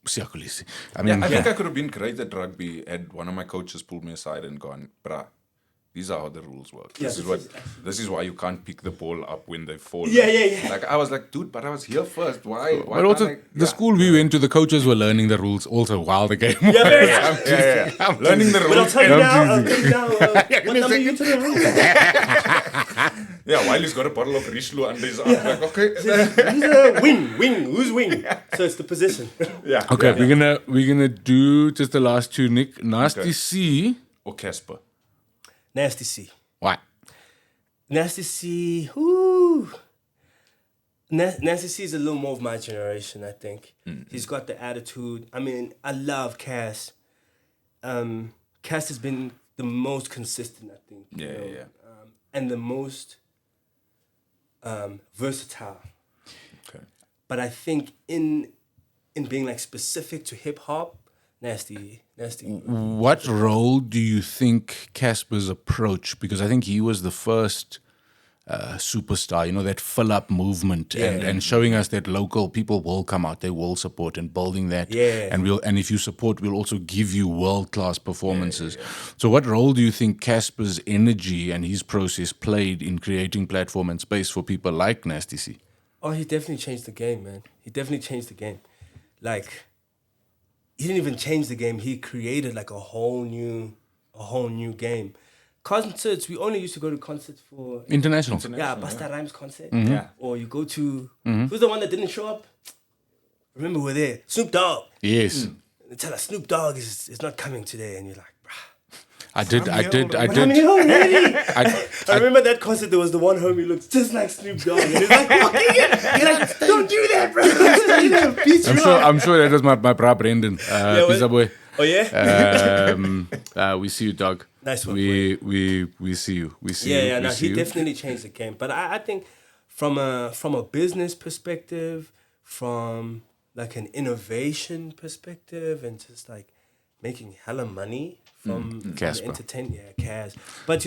Speaker 1: siyakhulisa. I mean,
Speaker 2: I think I could have been great at rugby had one of my coaches pulled me aside and gone, bruh, these are how the rules work. This is why you can't pick the ball up when they fall.
Speaker 3: Yeah.
Speaker 2: Like I was like, dude, but I was here first. Why
Speaker 1: But also, the school we went to, the coaches were learning the rules also while the game.
Speaker 2: I'm learning the
Speaker 3: But I'll
Speaker 2: rules.
Speaker 3: tell you now, what number you to the room?
Speaker 2: Yeah, while he's got a bottle of Richelieu under his arm. Like, okay.
Speaker 3: Wing. Who's wing? So it's the position.
Speaker 2: Yeah.
Speaker 1: Okay, we're gonna do just the last two, Nick. Nasty C
Speaker 2: or Casper.
Speaker 3: Nasty C.
Speaker 1: What?
Speaker 3: Nasty C. Whoo. Nasty C is a little more of my generation, I think. He's got the attitude. I mean, I love Cass. Cass has been the most consistent, I think.
Speaker 2: Yeah.
Speaker 3: And the most versatile.
Speaker 2: Okay.
Speaker 3: But I think in being like specific to hip hop, nasty.
Speaker 1: What role do you think Casper's approach? Because I think he was the first superstar, that fill-up movement and showing us that local people will come out, they will support, and building that.
Speaker 3: Yeah.
Speaker 1: And if you support, we'll also give you world-class performances. So what role do you think Casper's energy and his process played in creating platform and space for people like Nasty C?
Speaker 3: Oh, he definitely changed the game, man. He definitely changed the game. Like, he didn't even change the game. He created like a whole new game. Concerts, we only used to go to concerts for
Speaker 1: International.
Speaker 3: Yeah, Busta Rhymes concert.
Speaker 2: Yeah.
Speaker 3: Or you go to who's the one that didn't show up? Remember we're there. Snoop Dogg.
Speaker 1: Yes.
Speaker 3: They tell us Snoop Dogg is not coming today, and you're like, bruh.
Speaker 1: I did.
Speaker 3: I'm really? I remember that concert. There was the one homie looks just like Snoop Dogg, and he's like, "Fucking it!" You're like, "Don't do that, bro."
Speaker 1: I'm sure that was my bra Brendan. Pizza boy.
Speaker 3: Oh yeah.
Speaker 1: We see you, dog.
Speaker 3: Nice one.
Speaker 1: We see you. We see you.
Speaker 3: Yeah.
Speaker 1: We
Speaker 3: No,
Speaker 1: see
Speaker 3: he
Speaker 1: you.
Speaker 3: definitely changed the game. But I think from a business perspective, from like an innovation perspective, and just like making hella money from the entertainment. Yeah, Kaz. But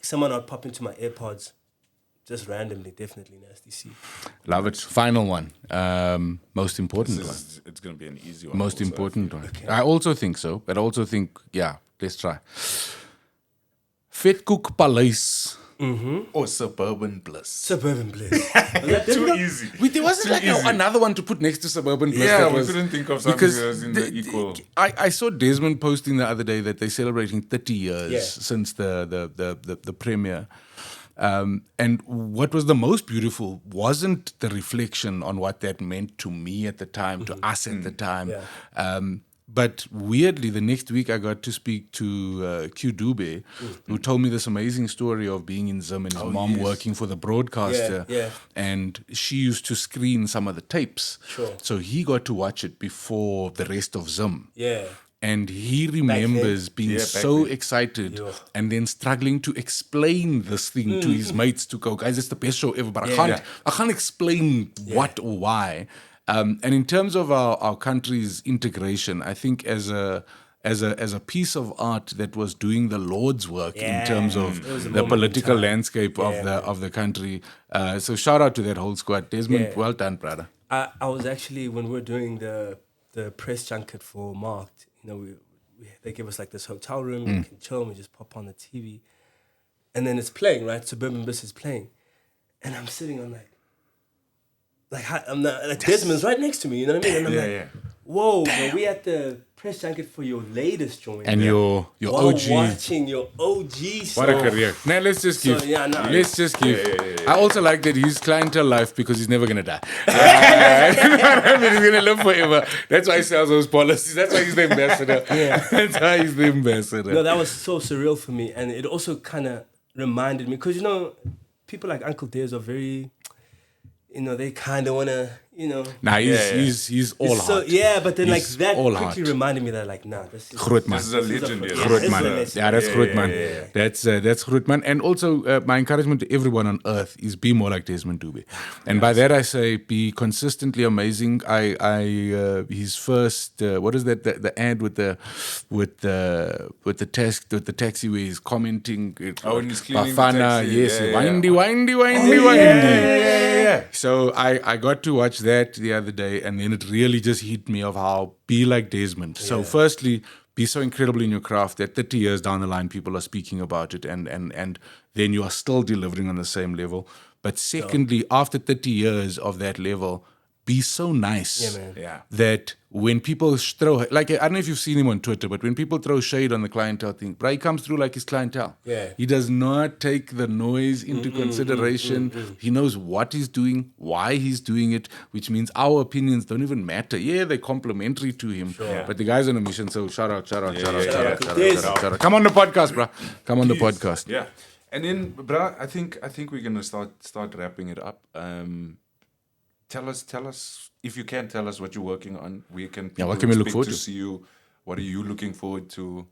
Speaker 3: someone would pop into my AirPods just randomly, definitely Nasty C.
Speaker 1: Love it. Final one. Most important one.
Speaker 2: It's going to be an easy one.
Speaker 1: Most
Speaker 2: also,
Speaker 1: important one. I also think so. But I also think, let's try. Vetkoek Paleis.
Speaker 2: Or Suburban Bliss.
Speaker 3: Suburban Bliss.
Speaker 2: Too easy.
Speaker 1: There wasn't like another one to put next to Suburban Bliss.
Speaker 2: Yeah,
Speaker 1: that
Speaker 2: we
Speaker 1: was,
Speaker 2: couldn't think of something that was in the equal.
Speaker 1: I saw Desmond posting the other day that they're celebrating 30 years
Speaker 3: Yeah.
Speaker 1: since the premiere. And what was the most beautiful wasn't the reflection on what that meant to me at the time, to us at the time.
Speaker 3: Yeah.
Speaker 1: But weirdly, the next week I got to speak to Q Dube, who told me this amazing story of being in Zim and his mom working for the broadcaster.
Speaker 3: Yeah.
Speaker 1: And she used to screen some of the tapes.
Speaker 3: Sure.
Speaker 1: So he got to watch it before the rest of Zim.
Speaker 3: Yeah.
Speaker 1: And he remembers being so excited and then struggling to explain this thing to his mates to go, guys, it's the best show ever, but I can't explain what or why. And in terms of our country's integration, I think as a piece of art that was doing the Lord's work in terms of the political landscape of the country. So shout out to that whole squad. Desmond, well done, brother.
Speaker 3: I was actually, when we were doing the press junket for Marked, they give us like this hotel room, we can chill, we just pop on the TV. And then it's playing, right? Suburban Bliss is playing. And I'm sitting on I'm not, like Desmond's right next to me, you know what I mean? And I'm whoa, bro, we at the press junket for your latest joint.
Speaker 1: And your
Speaker 3: while
Speaker 1: OG.
Speaker 3: watching your OG song.
Speaker 1: What a career. Now let's just give. Let's just give. I also like that he's clientele life because he's never going to die. You know what I mean? He's going to live forever. That's why he sells those policies. That's why he's the ambassador. That's why he's the ambassador.
Speaker 3: No, that was so surreal for me. And it also kind of reminded me, because, people like Uncle Dez are very, they kind of want to, you know.
Speaker 1: Nah,
Speaker 2: Yeah.
Speaker 1: he's all
Speaker 3: So
Speaker 1: heart.
Speaker 3: yeah, but then like
Speaker 1: He's
Speaker 3: that
Speaker 1: all
Speaker 3: quickly
Speaker 1: heart.
Speaker 3: reminded me that like, nah, this is
Speaker 1: Groot man.
Speaker 2: This is a legend.
Speaker 3: Yeah,
Speaker 2: Yeah.
Speaker 1: Groot
Speaker 3: this
Speaker 1: man.
Speaker 3: is a legend.
Speaker 1: Yeah, that's Groot man.
Speaker 3: yeah.
Speaker 1: That's Groot man. And also, my encouragement to everyone on earth is be more like Desmond Dube. And by that I say, be consistently amazing. His first what is that? The ad with the taxi where he's commenting.
Speaker 2: Oh, and he's cleaning the
Speaker 1: Bafana,
Speaker 2: taxi.
Speaker 1: yes,
Speaker 2: Yeah, yeah.
Speaker 1: windy.
Speaker 2: Yeah.
Speaker 1: So I got to watch that the other day, and then it really just hit me of how be like Desmond. So firstly, be so incredible in your craft that 30 years down the line, people are speaking about it, and then you are still delivering on the same level. But secondly, after 30 years of that level, be so nice
Speaker 3: Yeah, man.
Speaker 2: Yeah.
Speaker 1: that when people throw, like, I don't know if you've seen him on Twitter, but when people throw shade on the clientele thing, bro, he comes through like his clientele.
Speaker 3: Yeah.
Speaker 1: He does not take the noise into consideration. He knows what he's doing, why he's doing it, which means our opinions don't even matter. Yeah, they're complimentary to him, but the guy's on a mission, so shout out. Come on the podcast, bro. Come on the podcast.
Speaker 2: Yeah. And then, bro, I think we're gonna start wrapping it up. Tell us if you can tell us what you're working on. Where can people
Speaker 1: what can we look
Speaker 2: expect
Speaker 1: forward
Speaker 2: to
Speaker 1: to?
Speaker 2: see you? What are you looking forward to?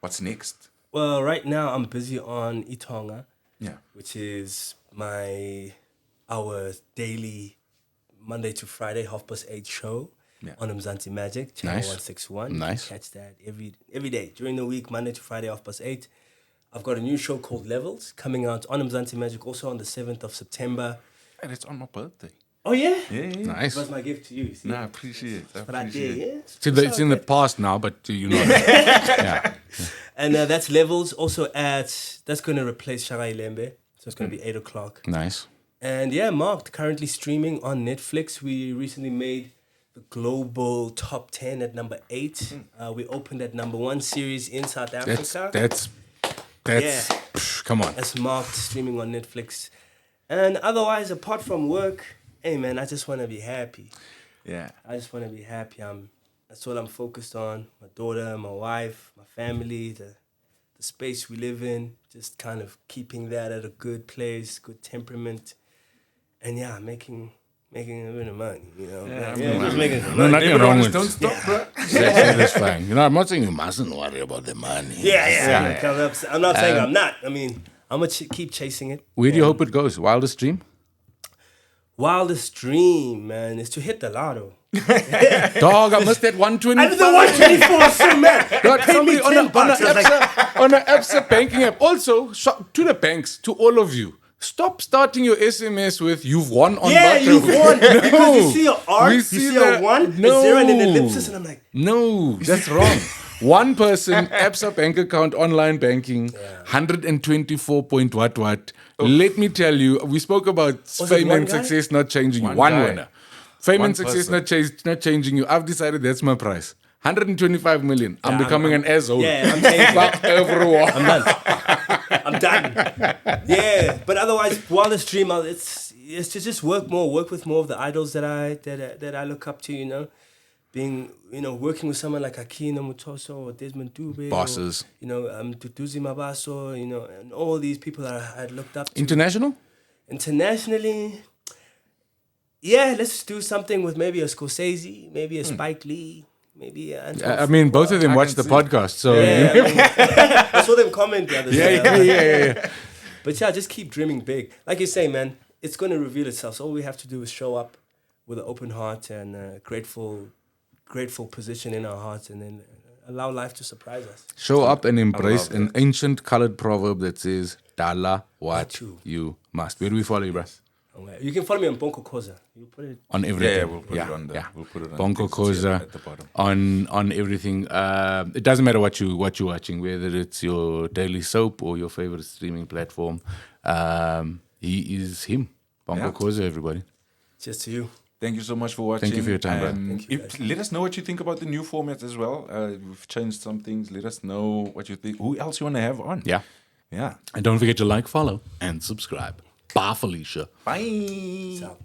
Speaker 2: What's next?
Speaker 3: Well, right now I'm busy on iTonga,
Speaker 2: Yeah.
Speaker 3: which is our daily Monday to Friday 8:30 show on Mzansi Magic channel
Speaker 1: Nice.
Speaker 3: 161.
Speaker 1: Nice.
Speaker 3: You can catch that every day during the week, Monday to Friday 8:30. I've got a new show called Levels coming out on Mzansi Magic also on the 7th of September.
Speaker 2: And it's on my birthday.
Speaker 3: Oh yeah,
Speaker 2: Yeah.
Speaker 1: Nice.
Speaker 3: that was my gift to you. You see?
Speaker 2: Nah, I appreciate it.
Speaker 3: But I did, yeah.
Speaker 1: It's in the past now, but you know. Yeah.
Speaker 3: And that's Levels. Also that's going to replace Shagai Lembe. So it's going to be 8 o'clock.
Speaker 1: Nice.
Speaker 3: And yeah, Marked, currently streaming on Netflix. We recently made the global top 10 at number 8. We opened at number 1 series in South Africa.
Speaker 1: That's come on.
Speaker 3: That's Marked, streaming on Netflix. And otherwise, apart from work, hey man, I just want to be happy.
Speaker 2: Yeah.
Speaker 3: I just want to be happy. That's all I'm focused on. My daughter, my wife, my family, the space we live in, just kind of keeping that at a good place, good temperament. And yeah, making a bit of money, you know. Just making some
Speaker 1: No,
Speaker 3: money.
Speaker 1: nothing wrong with
Speaker 2: Don't stop, bro.
Speaker 1: that's fine. You know, I'm not saying you mustn't worry about the money.
Speaker 3: I'm not saying I'm not. I mean, I'm going to keep chasing it.
Speaker 1: Where do you hope it goes? Wildest dream?
Speaker 3: Wildest dream, man, is to hit the lotto.
Speaker 1: Dog, I missed that 120.
Speaker 3: I did the 124 so mad.
Speaker 1: God,
Speaker 3: Paid me
Speaker 1: somebody on an
Speaker 3: $10. I was like,
Speaker 1: on an ABSA banking app. Also, to the banks, to all of you, stop starting your SMS with "you've won on
Speaker 3: yeah,
Speaker 1: Lotto."
Speaker 3: you've won. Because you see an arc,
Speaker 1: We
Speaker 3: you
Speaker 1: see
Speaker 3: see
Speaker 1: the-
Speaker 3: a 1, a
Speaker 1: no.
Speaker 3: 0, and then ellipsis, and I'm like,
Speaker 1: No, that's wrong. One person, ABSA bank account, online banking, 124 point what. Let me tell you, we spoke about
Speaker 3: it
Speaker 1: fame
Speaker 3: one
Speaker 1: and
Speaker 3: guy?
Speaker 1: success not changing you.
Speaker 2: One
Speaker 1: One
Speaker 2: guy.
Speaker 1: winner. Fame
Speaker 2: One
Speaker 1: and success
Speaker 2: person.
Speaker 1: not changing you. I've decided that's my price. 125 million. I'm becoming an asshole.
Speaker 3: yeah, I'm changing.
Speaker 1: Fuck everyone.
Speaker 3: I'm done. Yeah, but otherwise, wildest dream, it's to just work with more of the idols that I look up to, you know. Being, you know, working with someone like Akina Mutoso or Desmond Dube.
Speaker 1: Bosses.
Speaker 3: Or, you know, Tutuzi Mabaso, you know, and all these people that I had looked up to.
Speaker 1: International?
Speaker 3: Internationally, yeah, let's do something with maybe a Scorsese, maybe a Spike Lee, maybe a
Speaker 1: I mean, both of them
Speaker 2: I
Speaker 1: watch
Speaker 2: can
Speaker 1: the
Speaker 2: see.
Speaker 1: podcast, so
Speaker 3: Yeah, I mean, I saw them comment the other day.
Speaker 1: yeah.
Speaker 3: But yeah, just keep dreaming big. Like you say, man, it's going to reveal itself. So all we have to do is show up with an open heart and a grateful position in our hearts, and then allow life to surprise us.
Speaker 1: Show up and embrace
Speaker 2: love
Speaker 1: an ancient colored proverb that says, Dala what
Speaker 3: you.
Speaker 1: you must. Where do we follow you, bro?
Speaker 3: You can follow me on Bonko Khoza. You put it.
Speaker 1: On everything.
Speaker 2: Yeah, we'll put it on the. We'll put it on
Speaker 1: Bonko
Speaker 2: the things
Speaker 1: Khoza
Speaker 2: at the bottom.
Speaker 1: on everything. It doesn't matter what you're watching, whether it's your daily soap or your favorite streaming platform. He is him. Bonko Khoza, everybody.
Speaker 3: Cheers to you.
Speaker 2: Thank you so much for watching.
Speaker 1: Thank you for your time, bro.
Speaker 3: Thank you,
Speaker 2: Let us know what you think about the new format as well. We've changed some things. Let us know what you think. Who else you want to have on?
Speaker 1: Yeah.
Speaker 2: Yeah.
Speaker 1: And don't forget to like, follow, and subscribe. Bye, Felicia.
Speaker 2: Bye.
Speaker 3: Ciao.